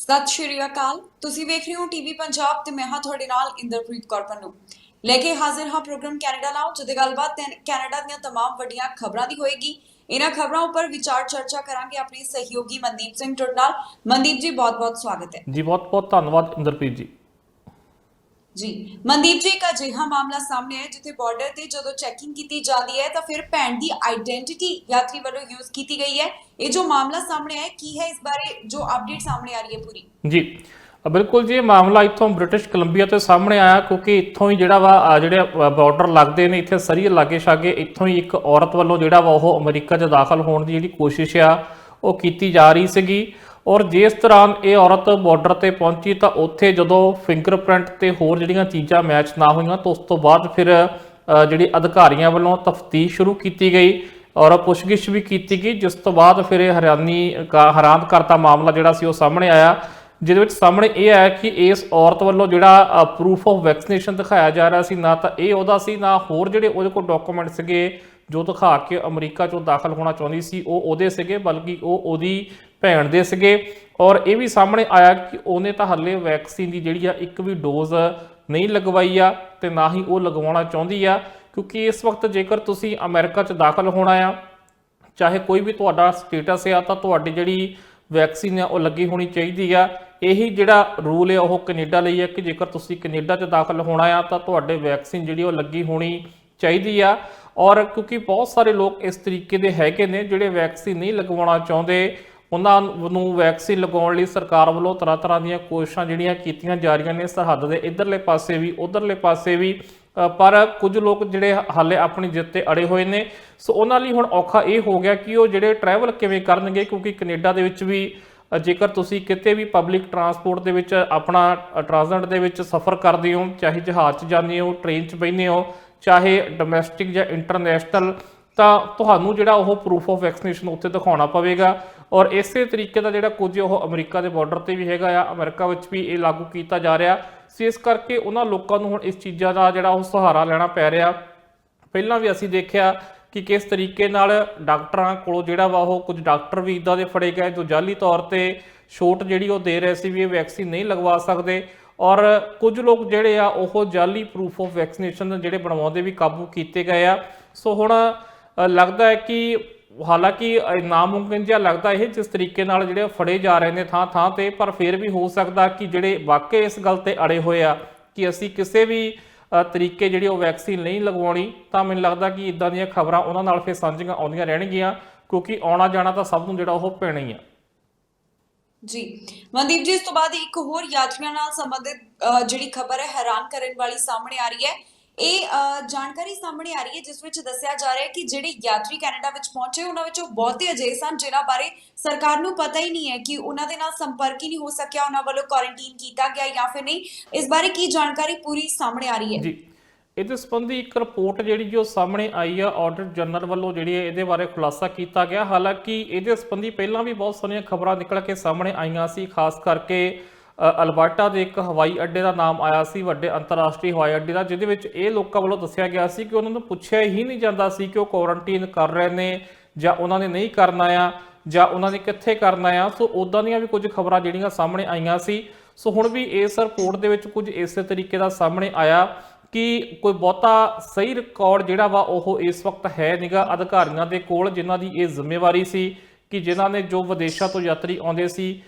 ਸਤਿ ਸ਼੍ਰੀ ਅਕਾਲ। ਤੁਸੀਂ ਵੇਖ ਰਹੇ ਹੋ ਟੀਵੀ ਪੰਜਾਬ ਤੇ ਮੈਂ ਹਾਂ ਤੁਹਾਡੇ ਨਾਲ ਇੰਦਰਪ੍ਰੀਤ ਕੌਰ ਪੰਨੂ। ਲੈ ਕੇ ਹਾਜ਼ਰ ਹਾਂ ਪ੍ਰੋਗਰਾਮ ਕੈਨੇਡਾ ਨਾਓ, ਜਿਹਦੇ ਗੱਲਬਾਤ ਕੈਨੇਡਾ ਦੀਆਂ तमाम ਵੱਡੀਆਂ ਖਬਰਾਂ ਦੀ ਹੋਏਗੀ। ਇਹਨਾਂ ਖਬਰਾਂ ਉੱਪਰ ਵਿਚਾਰ ਚਰਚਾ ਕਰਾਂਗੇ ਆਪਣੇ ਸਹਿਯੋਗੀ ਮਨਦੀਪ ਸਿੰਘ ਤੁਹਾਡੇ ਨਾਲ। ਮਨਦੀਪ ਜੀ ਬਹੁਤ-ਬਹੁਤ ਸਵਾਗਤ ਹੈ। ਜੀ ਬਹੁਤ ਬਹੁਤ ਧੰਨਵਾਦ ਇੰਦਰਪ੍ਰੀਤ ਜੀ। ਜੀ ਮਨਦੀਪ ਜੀ, ਇੱਕ ਅਜਿਹਾ ਮਾਮਲਾ ਸਾਹਮਣੇ ਆਇਆ ਜਿੱਥੇ ਬਾਰਡਰ ਤੇ ਜਦੋਂ ਚੈਕਿੰਗ ਕੀਤੀ ਜਾਂਦੀ ਹੈ ਤਾਂ ਫਿਰ ਭੈਣ ਦੀ ਆਈਡੈਂਟੀਟੀ ਯਾਤਰੀ ਵੱਲੋਂ ਯੂਜ਼ ਕੀਤੀ ਗਈ ਹੈ। ਇਹ ਜੋ ਮਾਮਲਾ ਸਾਹਮਣੇ ਆਇਆ ਕੀ ਹੈ, ਇਸ ਬਾਰੇ ਜੋ ਅਪਡੇਟ ਸਾਹਮਣੇ ਆ ਰਹੀ ਹੈ ਪੂਰੀ? ਜੀ ਬਿਲਕੁਲ ਜੀ, ਇਹ ਮਾਮਲਾ ਇੱਥੋਂ ਬ੍ਰਿਟਿਸ਼ ਕੋਲੰਬੀਆ ਤੋਂ ਸਾਹਮਣੇ ਆਇਆ ਕਿਉਂਕਿ ਇੱਥੋਂ ਹੀ ਜਿਹੜਾ ਵਾ ਜਿਹੜੇ ਬਾਰਡਰ ਲੱਗਦੇ ਨੇ ਇੱਥੇ ਸਰੀ ਲਾਗੇ ਛਾਗੇ, ਇੱਥੋਂ ਹੀ ਇੱਕ ਔਰਤ ਵੱਲੋਂ ਜਿਹੜਾ ਵਾ ਉਹ ਅਮਰੀਕਾ 'ਚ ਦਾਖਲ ਹੋਣ ਦੀ ਜਿਹੜੀ ਕੋਸ਼ਿਸ਼ ਆ ਉਹ ਕੀਤੀ ਜਾ ਰਹੀ ਸੀਗੀ। ਔਰ ਜਿਸ ਦੌਰਾਨ ਇਹ ਔਰਤ ਬਾਰਡਰ ਤੇ ਪਹੁੰਚੀ ਤਾਂ ਉੱਥੇ ਜਦੋਂ ਫਿੰਗਰਪ੍ਰਿੰਟ ਤੇ ਹੋਰ ਜਿਹੜੀਆਂ ਚੀਜ਼ਾਂ ਮੈਚ ਨਾ ਹੋਈਆਂ ਤਾਂ ਉਸ ਤੋਂ ਬਾਅਦ ਫਿਰ ਜਿਹੜੀ ਅਧਿਕਾਰੀਆਂ ਵੱਲੋਂ ਤਫਤੀਸ਼ ਸ਼ੁਰੂ ਕੀਤੀ ਗਈ ਔਰ ਪੁੱਛਗਿੱਛ ਵੀ ਕੀਤੀ ਗਈ, ਜਿਸ ਤੋਂ ਬਾਅਦ ਫਿਰ ਇਹ ਹੈਰਾਨ ਕਰਤਾ ਮਾਮਲਾ ਜਿਹੜਾ ਸੀ ਉਹ ਸਾਹਮਣੇ ਆਇਆ, ਜਿਹਦੇ ਵਿੱਚ ਸਾਹਮਣੇ ਇਹ ਆਇਆ ਕਿ ਇਸ ਔਰਤ ਵੱਲੋਂ ਜਿਹੜਾ ਪ੍ਰੂਫ ਆਫ ਵੈਕਸੀਨੇਸ਼ਨ ਦਿਖਾਇਆ ਜਾ ਰਿਹਾ ਸੀ, ਨਾ ਤਾਂ ਇਹ ਉਹਦਾ ਸੀ ਨਾ ਹੋਰ ਜਿਹੜੇ ਉਹਦੇ ਕੋਲ ਡਾਕੂਮੈਂਟ ਸੀਗੇ ਜੋ ਦਿਖਾ ਕੇ ਅਮਰੀਕਾ 'ਚੋਂ ਦਾਖਲ ਹੋਣਾ ਚਾਹੁੰਦੀ ਸੀ ਉਹ ਉਹਦੇ ਸੀਗੇ, ਬਲਕਿ ਉਹ ਉਹਦੀ ਭੈਣ ਦੇ ਸੀਗੇ। ਔਰ ਇਹ ਵੀ ਸਾਹਮਣੇ ਆਇਆ ਕਿ ਉਹਨੇ ਤਾਂ ਹਾਲੇ ਵੈਕਸੀਨ ਦੀ ਜਿਹੜੀ ਆ ਇੱਕ ਵੀ ਡੋਜ਼ ਨਹੀਂ ਲਗਵਾਈ ਆ ਤੇ ਨਾ ਹੀ ਉਹ ਲਗਵਾਉਣਾ ਚਾਹੁੰਦੀ ਆ, ਕਿਉਂਕਿ ਇਸ ਵਕਤ ਜੇਕਰ ਤੁਸੀਂ ਅਮਰੀਕਾ 'ਚ ਦਾਖਲ ਹੋਣਾ ਆ, ਚਾਹੇ ਕੋਈ ਵੀ ਤੁਹਾਡਾ ਸਟੇਟਸ ਆ, ਤਾਂ ਤੁਹਾਡੀ ਜਿਹੜੀ ਵੈਕਸੀਨ ਆ ਉਹ ਲੱਗੀ ਹੋਣੀ ਚਾਹੀਦੀ ਆ। ਇਹੀ ਜਿਹੜਾ ਰੂਲ ਹੈ ਉਹ ਕੈਨੇਡਾ ਲਈ ਹੈ ਕਿ ਜੇਕਰ ਤੁਸੀਂ ਕੈਨੇਡਾ 'ਚ ਦਾਖਲ ਹੋਣਾ ਆ ਤਾਂ ਤੁਹਾਡੇ ਵੈਕਸੀਨ ਜਿਹੜੀ ਉਹ ਲੱਗੀ ਹੋਣੀ ਚਾਹੀਦੀ ਆ। ਔਰ ਕਿਉਂਕਿ ਬਹੁਤ ਸਾਰੇ ਲੋਕ ਇਸ ਤਰੀਕੇ ਦੇ ਹੈਗੇ ਨੇ ਜਿਹੜੇ ਵੈਕਸੀਨ ਨਹੀਂ ਲਗਵਾਉਣਾ ਚਾਹੁੰਦੇ, ਉਹਨਾਂ ਨੂੰ ਵੈਕਸੀਨ ਲਗਾਉਣ ਲਈ ਸਰਕਾਰ ਵੱਲੋਂ ਤਰ੍ਹਾਂ ਤਰ੍ਹਾਂ ਦੀਆਂ ਕੋਸ਼ਿਸ਼ਾਂ ਜਿਹੜੀਆਂ ਕੀਤੀਆਂ ਜਾ ਰਹੀਆਂ ਨੇ, ਸਰਹੱਦ ਦੇ ਇੱਧਰਲੇ ਪਾਸੇ ਵੀ ਉੱਧਰਲੇ ਪਾਸੇ ਵੀ, ਪਰ ਕੁਝ ਲੋਕ ਜਿਹੜੇ ਹਾਲੇ ਆਪਣੀ ਜਿੱਤ ਤੇ ਅੜੇ ਹੋਏ ਨੇ। ਸੋ ਉਹਨਾਂ ਲਈ ਹੁਣ ਔਖਾ ਇਹ ਹੋ ਗਿਆ ਕਿ ਉਹ ਜਿਹੜੇ ਟਰੈਵਲ ਕਿਵੇਂ ਕਰਨਗੇ, ਕਿਉਂਕਿ ਕੈਨੇਡਾ ਦੇ ਵਿੱਚ ਵੀ ਜੇਕਰ ਤੁਸੀਂ ਕਿਤੇ ਵੀ ਪਬਲਿਕ ਟਰਾਂਸਪੋਰਟ ਦੇ ਵਿੱਚ ਆਪਣਾ ਟ੍ਰਾਂਜ਼ਿਟ ਦੇ ਵਿੱਚ ਸਫ਼ਰ ਕਰਦੇ ਹੋ, ਚਾਹੇ ਜਹਾਜ਼ 'ਚ ਜਾਂਦੇ ਹੋ, ਟ੍ਰੇਨ 'ਚ ਬਹਿੰਦੇ ਹੋ, ਚਾਹੇ ਡੋਮੈਸਟਿਕ ਜਾਂ ਇੰਟਰਨੈਸ਼ਨਲ, ਤਾਂ ਤੁਹਾਨੂੰ ਜਿਹੜਾ ਉਹ ਪ੍ਰੂਫ ਆਫ ਵੈਕਸੀਨੇਸ਼ਨ ਉੱਥੇ ਦਿਖਾਉਣਾ ਪਵੇਗਾ। ਔਰ ਇਸੇ ਤਰੀਕੇ ਦਾ ਜਿਹੜਾ ਕੁਝ ਉਹ ਅਮਰੀਕਾ ਦੇ ਬਾਰਡਰ ਤੇ ਵੀ ਹੈਗਾ ਆ, ਅਮਰੀਕਾ ਵਿੱਚ ਵੀ ਇਹ ਲਾਗੂ ਕੀਤਾ ਜਾ ਰਿਹਾ ਸੀ। ਇਸ ਕਰਕੇ ਉਹਨਾਂ ਲੋਕਾਂ ਨੂੰ ਹੁਣ ਇਸ ਚੀਜ਼ਾਂ ਦਾ ਜਿਹੜਾ ਉਹ ਸਹਾਰਾ ਲੈਣਾ ਪੈ ਰਿਹਾ। ਪਹਿਲਾਂ ਵੀ ਅਸੀਂ ਦੇਖਿਆ ਕਿ ਕਿਸ ਤਰੀਕੇ ਨਾਲ ਡਾਕਟਰਾਂ ਕੋਲੋਂ ਜਿਹੜਾ ਵਾ ਉਹ ਕੁਝ ਡਾਕਟਰ ਵੀ ਇੱਦਾਂ ਦੇ ਫੜੇ ਗਏ ਜੋ ਜਾਲੀ ਤੌਰ ਤੇ ਛੋਟ ਜਿਹੜੀ ਉਹ ਦੇ ਰਹੇ ਸੀ ਵੀ ਇਹ ਵੈਕਸੀਨ ਨਹੀਂ ਲਗਵਾ ਸਕਦੇ, ਔਰ ਕੁਝ ਲੋਕ ਜਿਹੜੇ ਆ ਉਹ ਜਾਲੀ ਪ੍ਰੂਫ ਆਫ ਵੈਕਸੀਨੇਸ਼ਨ ਜਿਹੜੇ ਬਣਵਾਉਂਦੇ ਵੀ ਕਾਬੂ ਕੀਤੇ ਗਏ ਆ। ਸੋ ਹੁਣ ਲੱਗਦਾ ਹੈ ਕਿ ਹਾਲਾਂਕਿ ਨਾਮੁਮਕਿਨ ਜਿਹਾ ਲੱਗਦਾ ਇਹ ਜਿਸ ਤਰੀਕੇ ਨਾਲ ਜਿਹੜੇ ਫੜੇ ਜਾ ਰਹੇ ਨੇ ਥਾਂ ਥਾਂ ਤੇ, ਪਰ ਫਿਰ ਵੀ ਹੋ ਸਕਦਾ ਕਿ ਜਿਹੜੇ ਵਾਕਈ ਇਸ ਗੱਲ ਤੇ ਅੜੇ ਹੋਏ ਆ ਕਿ ਅਸੀਂ ਕਿਸੇ ਵੀ ਤਰੀਕੇ ਜਿਹੜੀ ਉਹ ਵੈਕਸੀਨ ਨਹੀਂ ਲਗਵਾਉਣੀ, ਤਾਂ ਮੈਨੂੰ ਲੱਗਦਾ ਕਿ ਇਦਾਂ ਦੀਆਂ ਖਬਰਾਂ ਉਹਨਾਂ ਨਾਲ ਫਿਰ ਸਾਂਝੀਆਂ ਆਉਂਦੀਆਂ ਰਹਿਣਗੀਆਂ, ਕਿਉਂਕਿ ਆਉਣਾ ਜਾਣਾ ਤਾਂ ਸਭ ਨੂੰ ਜਿਹੜਾ ਉਹ ਪੈਣਾ ਹੀ ਆ। ਜੀ ਮਨਦੀਪ ਜੀ, ਇਸ ਤੋਂ ਬਾਅਦ ਇੱਕ ਹੋਰ ਯਾਤਰੀਆਂ ਨਾਲ ਸੰਬੰਧਿਤ ਜਿਹੜੀ ਖਬਰ ਹੈ ਹੈਰਾਨ ਕਰਨ ਵਾਲੀ ਸਾਹਮਣੇ ਆ ਰਹੀ ਹੈ। ਇਹ ਜਾਣਕਾਰੀ ਸਾਹਮਣੇ ਆ ਰਹੀ ਹੈ ਜਿਸ ਵਿੱਚ ਦੱਸਿਆ ਜਾ ਰਿਹਾ ਹੈ ਕਿ ਜਿਹੜੇ ਯਾਤਰੀ ਕੈਨੇਡਾ ਵਿੱਚ ਪਹੁੰਚੇ ਉਹਨਾਂ ਵਿੱਚੋਂ ਬਹੁਤੇ ਅਜਿਹੇ ਸਨ ਜਿਨ੍ਹਾਂ ਬਾਰੇ ਸਰਕਾਰ ਨੂੰ ਪਤਾ ਹੀ ਨਹੀਂ ਹੈ, ਕਿ ਉਹਨਾਂ ਦੇ ਨਾਲ ਸੰਪਰਕ ਹੀ ਨਹੀਂ ਹੋ ਸਕਿਆ, ਉਹਨਾਂ ਵੱਲੋਂ ਕੁਆਰੰਟਾਈਨ ਕੀਤਾ ਗਿਆ ਜਾਂ ਫਿਰ ਨਹੀਂ। ਇਸ ਬਾਰੇ ਕੀ ਜਾਣਕਾਰੀ ਪੂਰੀ ਸਾਹਮਣੇ ਆ ਰਹੀ ਹੈ? ਜੀ ਇਹਦੇ ਸੰਬੰਧੀ ਇੱਕ ਰਿਪੋਰਟ ਜਿਹੜੀ ਜੋ ਸਾਹਮਣੇ ਆਈ ਆ ਆਡਿਟ ਜਨਰਲ ਵੱਲੋਂ, ਜਿਹੜੀ ਇਹਦੇ ਬਾਰੇ ਖੁਲਾਸਾ ਕੀਤਾ ਗਿਆ। ਹਾਲਾਂਕਿ ਇਹਦੇ ਸੰਬੰਧੀ ਪਹਿਲਾਂ ਵੀ ਬਹੁਤ ਸਾਰੀਆਂ ਖਬਰਾਂ ਨਿਕਲ ਕੇ ਸਾਹਮਣੇ ਆਈਆਂ ਸੀ, ਖਾਸ ਕਰਕੇ ਅਲਬਰਟਾ ਦੇ ਇੱਕ ਹਵਾਈ ਅੱਡੇ ਦਾ ਨਾਮ ਆਇਆ ਸੀ, ਵੱਡੇ ਅੰਤਰਰਾਸ਼ਟਰੀ ਹਵਾਈ ਅੱਡੇ ਦਾ, ਜਿਹਦੇ ਵਿੱਚ ਇਹ ਲੋਕਾਂ ਵੱਲੋਂ ਦੱਸਿਆ ਗਿਆ ਸੀ ਕਿ ਉਹਨਾਂ ਨੂੰ ਪੁੱਛਿਆ ਹੀ ਨਹੀਂ ਜਾਂਦਾ ਸੀ ਕਿ ਉਹ ਕੁਆਰੰਟਾਈਨ ਕਰ ਰਹੇ ਨੇ ਜਾਂ ਉਹਨਾਂ ਨੇ ਨਹੀਂ ਕਰਨਾ ਆ, ਜਾਂ ਉਹਨਾਂ ਨੇ ਕਿੱਥੇ ਕਰਨਾ ਆ। ਸੋ ਉੱਦਾਂ ਦੀਆਂ ਵੀ ਕੁਝ ਖਬਰਾਂ ਜਿਹੜੀਆਂ ਸਾਹਮਣੇ ਆਈਆਂ ਸੀ। ਸੋ ਹੁਣ ਵੀ ਇਸ ਰਿਪੋਰਟ ਦੇ ਵਿੱਚ ਕੁਝ ਇਸੇ ਤਰੀਕੇ ਦਾ ਸਾਹਮਣੇ ਆਇਆ ਕਿ ਕੋਈ ਬਹੁਤਾ ਸਹੀ ਰਿਕਾਰਡ ਜਿਹੜਾ ਵਾ ਉਹ ਇਸ ਵਕਤ ਹੈ ਨੀਗਾ ਅਧਿਕਾਰੀਆਂ ਦੇ ਕੋਲ, ਜਿਨ੍ਹਾਂ ਦੀ ਇਹ ਜ਼ਿੰਮੇਵਾਰੀ ਸੀ ਕਿ ਜਿਨ੍ਹਾਂ ਨੇ ਜੋ ਵਿਦੇਸ਼ਾਂ ਤੋਂ ਯਾਤਰੀ ਆਉਂਦੇ ਸੀ,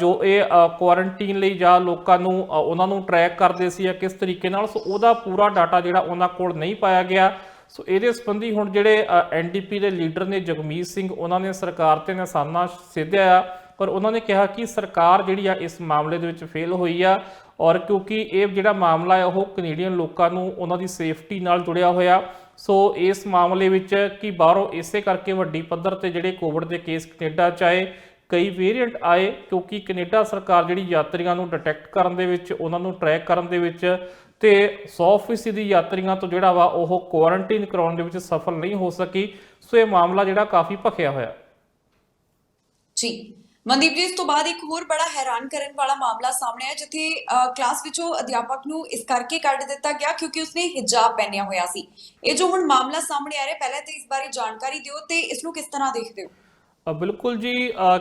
ਜੋ ਇਹ ਕੁਆਰੰਟਾਈਨ ਲਈ ਜਾਂ ਲੋਕਾਂ ਨੂੰ ਉਹਨਾਂ ਨੂੰ ਟਰੈਕ ਕਰਦੇ ਸੀ ਜਾਂ ਕਿਸ ਤਰੀਕੇ ਨਾਲ, ਸੋ ਉਹਦਾ ਪੂਰਾ ਡਾਟਾ ਜਿਹੜਾ ਉਹਨਾਂ ਕੋਲ ਨਹੀਂ ਪਾਇਆ ਗਿਆ। ਸੋ ਇਹਦੇ ਸੰਬੰਧੀ ਹੁਣ ਜਿਹੜੇ NDP ਦੇ ਲੀਡਰ ਨੇ ਜਗਮੀਤ ਸਿੰਘ, ਉਹਨਾਂ ਨੇ ਸਰਕਾਰ ਤੇ ਨਿਸ਼ਾਨਾ ਸਾਧਿਆ ਆ, ਪਰ ਉਹਨਾਂ ਨੇ ਕਿਹਾ ਕਿ ਸਰਕਾਰ ਜਿਹੜੀ ਆ ਇਸ ਮਾਮਲੇ ਦੇ ਵਿੱਚ ਫੇਲ ਹੋਈ ਆ, ਔਰ ਕਿਉਂਕਿ ਇਹ ਜਿਹੜਾ ਮਾਮਲਾ ਹੈ ਉਹ ਕੈਨੇਡੀਅਨ ਲੋਕਾਂ ਨੂੰ ਉਹਨਾਂ ਦੀ ਸੇਫਟੀ ਨਾਲ ਜੁੜਿਆ ਹੋਇਆ। ਸੋ ਇਸ ਮਾਮਲੇ ਵਿੱਚ ਕਿ ਬਾਹਰੋਂ ਇਸੇ ਕਰਕੇ ਵੱਡੀ ਪੱਧਰ ਤੇ ਜਿਹੜੇ ਕੋਵਿਡ ਦੇ ਕੇਸ ਕੈਨੇਡਾ 'ਚ ਆਏ, ਕਈ ਵੇਰੀਐਂਟ ਆਏ, ਕਿਉਂਕਿ ਕੈਨੇਡਾ ਸਰਕਾਰ ਜਿਹੜੀ ਯਾਤਰੀਆਂ ਨੂੰ ਡਿਟੈਕਟ ਕਰਨ ਦੇ ਵਿੱਚ, ਉਹਨਾਂ ਨੂੰ ਟਰੈਕ ਕਰਨ ਦੇ ਵਿੱਚ ਤੇ 100% ਯਾਤਰੀਆਂ ਤੋਂ ਜਿਹੜਾ ਵਾ ਉਹ ਕੁਆਰੰਟਾਈਨ ਕਰਾਉਣ ਦੇ ਵਿੱਚ ਸਫਲ ਨਹੀਂ ਹੋ ਸਕੀ। ਸੋ ਇਹ ਮਾਮਲਾ ਜਿਹੜਾ ਕਾਫੀ ਭਖਿਆ ਹੋਇਆ। ਜੀ ਮਨਦੀਪ ਜੀ, ਇਸ ਤੋਂ ਬਾਅਦ ਇੱਕ ਹੋਰ ਬੜਾ ਹੈਰਾਨ ਕਰਨ ਵਾਲਾ ਮਾਮਲਾ ਸਾਹਮਣੇ ਆਇਆ ਜਿੱਥੇ ਕਲਾਸ ਵਿੱਚੋਂ ਅਧਿਆਪਕ ਨੂੰ ਇਸ ਕਰਕੇ ਕੱਢ ਦਿੱਤਾ ਗਿਆ ਕਿਉਂਕਿ ਉਸਨੇ ਹਿਜਾਬ ਪਹਿਨਿਆ ਹੋਇਆ ਸੀ। ਇਹ ਜੋ ਹੁਣ ਮਾਮਲਾ ਸਾਹਮਣੇ ਆ ਰਿਹਾ, ਪਹਿਲਾਂ ਤਾਂ ਇਸ ਬਾਰੇ ਜਾਣਕਾਰੀ ਦਿਓ ਤੇ ਇਸ ਨੂੰ ਕਿਸ ਤਰ੍ਹਾਂ ਦੇਖਦੇ ਹੋ? ਬਿਲਕੁਲ ਜੀ,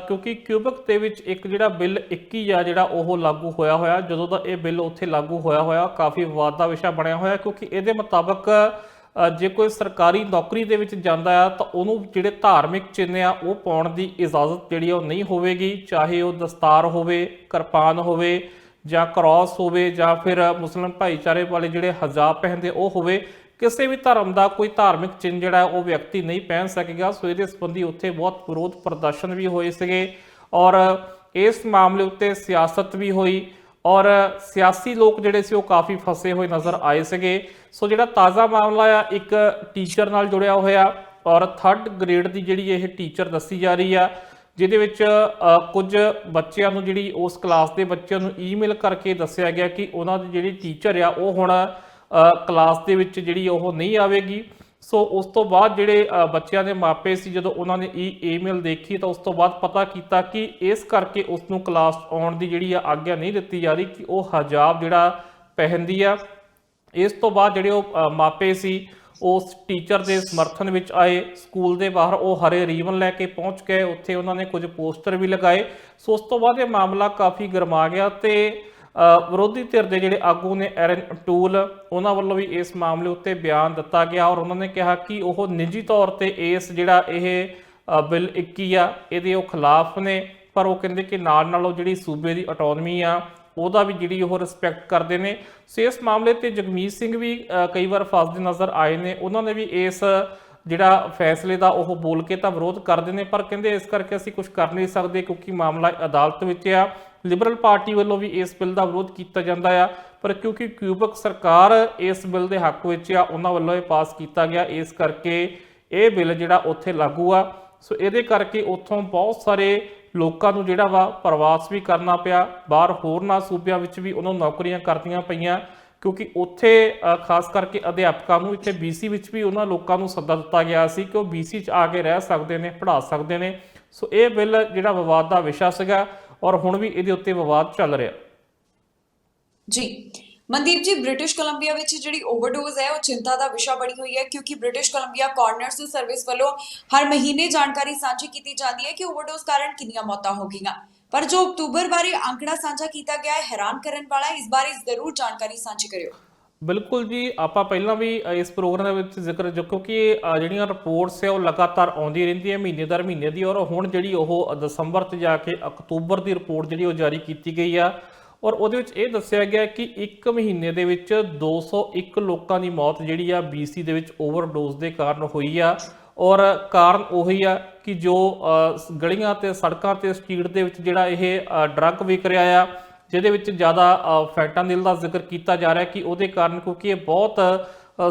ਕਿਉਂਕਿ ਕਿਊਬਕ ਦੇ ਵਿੱਚ ਇੱਕ ਜਿਹੜਾ ਬਿੱਲ 21 ਆ ਜਿਹੜਾ ਉਹ ਲਾਗੂ ਹੋਇਆ ਜਦੋਂ ਦਾ ਇਹ ਬਿੱਲ ਉੱਥੇ ਲਾਗੂ ਹੋਇਆ ਕਾਫੀ ਵਿਵਾਦ ਦਾ ਵਿਸ਼ਾ ਬਣਿਆ ਹੋਇਆ, ਕਿਉਂਕਿ ਇਹਦੇ ਮੁਤਾਬਕ ਜੇ ਕੋਈ ਸਰਕਾਰੀ ਨੌਕਰੀ ਦੇ ਵਿੱਚ ਜਾਂਦਾ ਆ ਤਾਂ ਉਹਨੂੰ ਜਿਹੜੇ ਧਾਰਮਿਕ ਚਿੰਨ੍ਹ ਆ ਉਹ ਪਾਉਣ ਦੀ ਇਜਾਜ਼ਤ ਜਿਹੜੀ ਆ ਉਹ ਨਹੀਂ ਹੋਵੇਗੀ, ਚਾਹੇ ਉਹ ਦਸਤਾਰ ਹੋਵੇ, ਕਿਰਪਾਨ ਹੋਵੇ ਜਾਂ ਕ੍ਰਾਸ ਹੋਵੇ ਜਾਂ ਫਿਰ ਮੁਸਲਿਮ ਭਾਈਚਾਰੇ ਵਾਲੇ ਜਿਹੜੇ ਹਜਾਬ ਪਹਿਨਦੇ ਉਹ ਹੋਵੇ। ਕਿਸੇ ਵੀ ਧਰਮ ਦਾ ਕੋਈ ਧਾਰਮਿਕ ਚਿੰਨ੍ਹ ਜਿਹੜਾ ਉਹ ਵਿਅਕਤੀ ਨਹੀਂ ਪਹਿਨ ਸਕੇਗਾ। ਸੋ ਇਹਦੇ ਸੰਬੰਧੀ ਉੱਥੇ ਬਹੁਤ ਵਿਰੋਧ ਪ੍ਰਦਰਸ਼ਨ ਵੀ ਹੋਏ ਸੀਗੇ ਔਰ ਇਸ ਮਾਮਲੇ ਉੱਤੇ ਸਿਆਸਤ ਵੀ ਹੋਈ ਔਰ ਸਿਆਸੀ ਲੋਕ ਜਿਹੜੇ ਸੀ ਉਹ ਕਾਫੀ ਫਸੇ ਹੋਏ ਨਜ਼ਰ ਆਏ ਸੀਗੇ। ਸੋ ਜਿਹੜਾ ਤਾਜ਼ਾ ਮਾਮਲਾ ਆ ਇੱਕ ਟੀਚਰ ਨਾਲ ਜੁੜਿਆ ਹੋਇਆ ਔਰ 3rd ਗ੍ਰੇਡ ਦੀ ਜਿਹੜੀ ਇਹ ਟੀਚਰ ਦੱਸੀ ਜਾ ਰਹੀ ਆ, ਜਿਹਦੇ ਵਿੱਚ ਕੁਝ ਬੱਚਿਆਂ ਨੂੰ ਜਿਹੜੀ ਉਸ ਕਲਾਸ ਦੇ ਬੱਚਿਆਂ ਨੂੰ ਈਮੇਲ ਕਰਕੇ ਦੱਸਿਆ ਗਿਆ ਕਿ ਉਹਨਾਂ ਦੀ ਜਿਹੜੀ ਟੀਚਰ ਆ ਉਹ ਹੁਣ ਕਲਾਸ ਦੇ ਵਿੱਚ ਜਿਹੜੀ ਉਹ ਨਹੀਂ ਆਵੇਗੀ। ਸੋ ਉਸ ਤੋਂ ਬਾਅਦ ਜਿਹੜੇ ਬੱਚਿਆਂ ਦੇ ਮਾਪੇ ਸੀ, ਜਦੋਂ ਉਹਨਾਂ ਨੇ ਈਮੇਲ ਦੇਖੀ ਤਾਂ ਉਸ ਤੋਂ ਬਾਅਦ ਪਤਾ ਕੀਤਾ ਕਿ ਇਸ ਕਰਕੇ ਉਸ ਨੂੰ ਕਲਾਸ ਆਉਣ ਦੀ ਜਿਹੜੀ ਆ ਆਗਿਆ ਨਹੀਂ ਦਿੱਤੀ ਜਾ ਰਹੀ ਕਿ ਉਹ ਹਜਾਬ ਜਿਹੜਾ ਪਹਿਨਦੀ ਆ। ਇਸ ਤੋਂ ਬਾਅਦ ਜਿਹੜੇ ਉਹ ਮਾਪੇ ਸੀ ਉਸ ਟੀਚਰ ਦੇ ਸਮਰਥਨ ਵਿੱਚ ਆਏ, ਸਕੂਲ ਦੇ ਬਾਹਰ ਉਹ ਹਰੇ ਰੀਬਨ ਲੈ ਕੇ ਪਹੁੰਚ ਗਏ, ਉੱਥੇ ਉਹਨਾਂ ਨੇ ਕੁਝ ਪੋਸਟਰ ਵੀ ਲਗਾਏ। ਸੋ ਉਸ ਤੋਂ ਬਾਅਦ ਇਹ ਮਾਮਲਾ ਕਾਫੀ ਗਰਮਾ ਗਿਆ ਤੇ ਵਿਰੋਧੀ ਧਿਰ ਦੇ ਜਿਹੜੇ ਆਗੂ ਨੇ ਐਰਨ ਟੂਲ, ਉਹਨਾਂ ਵੱਲੋਂ ਵੀ ਇਸ ਮਾਮਲੇ ਉੱਤੇ ਬਿਆਨ ਦਿੱਤਾ ਗਿਆ ਔਰ ਉਹਨਾਂ ਨੇ ਕਿਹਾ ਕਿ ਉਹ ਨਿੱਜੀ ਤੌਰ ਤੇ ਇਸ ਜਿਹੜਾ ਇਹ ਬਿੱਲ 21 ਆ ਇਹਦੇ ਉਹ ਖਿਲਾਫ ਨੇ, ਪਰ ਉਹ ਕਹਿੰਦੇ ਕਿ ਨਾਲ ਉਹ ਜਿਹੜੀ ਸੂਬੇ ਦੀ ਆਟੋਨਮੀ ਆ ਉਹਦਾ ਵੀ ਜਿਹੜੀ ਉਹ ਰਿਸਪੈਕਟ ਕਰਦੇ ਨੇ। ਸੋ ਇਸ ਮਾਮਲੇ ਤੇ ਜਗਮੀਤ ਸਿੰਘ ਵੀ ਕਈ ਵਾਰ ਫਸਦੇ ਨਜ਼ਰ ਆਏ ਨੇ, ਉਹਨਾਂ ਨੇ ਵੀ ਇਸ ਜਿਹੜਾ ਫੈਸਲੇ ਦਾ ਉਹ ਬੋਲ ਕੇ ਤਾਂ ਵਿਰੋਧ ਕਰਦੇ ਨੇ, ਪਰ ਕਹਿੰਦੇ ਇਸ ਕਰਕੇ ਅਸੀਂ ਕੁਝ ਕਰ ਨਹੀਂ ਸਕਦੇ ਕਿਉਂਕਿ ਮਾਮਲਾ ਅਦਾਲਤ ਵਿੱਚ ਆ। ਲਿਬਰਲ ਪਾਰਟੀ ਵੱਲੋਂ ਵੀ ਇਸ ਬਿੱਲ ਦਾ ਵਿਰੋਧ ਕੀਤਾ ਜਾਂਦਾ ਆ, ਪਰ ਕਿਉਂਕਿ ਕਿਊਬਕ ਸਰਕਾਰ ਇਸ ਬਿੱਲ ਦੇ ਹੱਕ ਵਿੱਚ ਆ, ਉਹਨਾਂ ਵੱਲੋਂ ਇਹ ਪਾਸ ਕੀਤਾ ਗਿਆ, ਇਸ ਕਰਕੇ ਇਹ ਬਿੱਲ ਜਿਹੜਾ ਉੱਥੇ ਲਾਗੂ ਆ। ਸੋ ਇਹਦੇ ਕਰਕੇ ਉੱਥੋਂ ਬਹੁਤ ਸਾਰੇ ਲੋਕਾਂ ਨੂੰ ਜਿਹੜਾ ਵਾ ਪ੍ਰਵਾਸ ਵੀ ਕਰਨਾ ਪਿਆ, ਬਾਹਰ ਹੋਰਨਾਂ ਸੂਬਿਆਂ ਵਿੱਚ ਵੀ ਉਹਨਾਂ ਨੂੰ ਨੌਕਰੀਆਂ ਕਰਦੀਆਂ ਪਈਆਂ, ਕਿਉਂਕਿ ਉੱਥੇ ਖਾਸ ਕਰਕੇ ਅਧਿਆਪਕਾਂ ਨੂੰ, ਇੱਥੇ BC ਵਿੱਚ ਵੀ ਉਹਨਾਂ ਲੋਕਾਂ ਨੂੰ ਸੱਦਾ ਦਿੱਤਾ ਗਿਆ ਸੀ ਕਿ ਉਹ BC 'ਚ ਆ ਕੇ ਰਹਿ ਸਕਦੇ ਨੇ, ਪੜ੍ਹਾ ਸਕਦੇ ਨੇ। ਸੋ ਇਹ ਬਿੱਲ ਜਿਹੜਾ ਵਿਵਾਦ ਦਾ ਵਿਸ਼ਾ ਸੀਗਾ ਔਰ ਹੁਣ ਵੀ ਇਹਦੇ ਉੱਤੇ ਵਿਵਾਦ ਚੱਲ ਰਿਹਾ ਜੀ। ਮਨਦੀਪ ਜੀ, ਬ੍ਰਿਟਿਸ਼ ਕੋਲੰਬੀਆ ਵਿੱਚ ਜਿਹੜੀ ਓਵਰਡੋਜ਼ ਹੈ ਉਹ ਚਿੰਤਾ ਦਾ ਵਿਸ਼ਾ ਬਣੀ ਹੋਈ ਹੈ, ਕਿਉਂਕਿ ਬ੍ਰਿਟਿਸ਼ ਕੋਲੰਬੀਆ ਕੋਰਨਰਸ ਸਰਵਿਸ ਵੱਲੋਂ ਹਰ ਮਹੀਨੇ ਜਾਣਕਾਰੀ ਸਾਂਝੀ ਕੀਤੀ ਜਾਂਦੀ ਹੈ ਕਿ ਓਵਰਡੋਜ਼ ਕਾਰਨ ਕਿੰਨੀਆਂ ਮੌਤਾਂ ਹੋ ਗਈਆਂ, ਪਰ ਜੋ ਅਕਤੂਬਰ ਬਾਰੇ ਅੰਕੜਾ ਸਾਂਝਾ ਕੀਤਾ ਗਿਆ ਹੈ ਹੈਰਾਨ ਕਰਨ ਵਾਲਾ ਹੈ। ਇਸ ਬਾਰੇ ਜ਼ਰੂਰ ਜਾਣਕਾਰੀ ਸਾਂਝੀ ਕਰਿਓ। ਬਿਲਕੁਲ ਜੀ, ਆਪਾਂ ਪਹਿਲਾਂ ਵੀ ਇਸ ਪ੍ਰੋਗਰਾਮ ਦੇ ਵਿੱਚ ਜ਼ਿਕਰ ਕਿਉਂਕਿ ਜਿਹੜੀਆਂ ਰਿਪੋਰਟਸ ਹੈ ਉਹ ਲਗਾਤਾਰ ਆਉਂਦੀ ਰਹਿੰਦੀ ਹੈ ਮਹੀਨੇ ਦਰ ਮਹੀਨੇ ਦੀ, ਔਰ ਹੁਣ ਜਿਹੜੀ ਉਹ ਦਸੰਬਰ 'ਚ ਜਾ ਕੇ ਅਕਤੂਬਰ ਦੀ ਰਿਪੋਰਟ ਜਿਹੜੀ ਉਹ ਜਾਰੀ ਕੀਤੀ ਗਈ ਆ ਔਰ ਉਹਦੇ ਵਿੱਚ ਇਹ ਦੱਸਿਆ ਗਿਆ ਕਿ ਇੱਕ ਮਹੀਨੇ ਦੇ ਵਿੱਚ 201 ਲੋਕਾਂ ਦੀ ਮੌਤ ਜਿਹੜੀ ਆ BC ਦੇ ਵਿੱਚ ਓਵਰਡੋਜ਼ ਦੇ ਕਾਰਨ ਹੋਈ ਆ। ਔਰ ਕਾਰਨ ਉਹੀ ਆ ਕਿ ਜੋ ਗਲੀਆਂ ਤੇ ਸੜਕਾਂ ਤੇ ਸਟਰੀਟ ਦੇ ਵਿੱਚ ਜਿਹੜਾ ਇਹ ਡਰੱਗ ਵਿਕ ਰਿਹਾ ਆ, ਜਿਹਦੇ ਵਿੱਚ ਜ਼ਿਆਦਾ ਫੈਂਟਾਨਿਲ ਦਾ ਜ਼ਿਕਰ ਕੀਤਾ ਜਾ ਰਿਹਾ ਕਿ ਉਹਦੇ ਕਾਰਨ, ਕਿਉਂਕਿ ਇਹ ਬਹੁਤ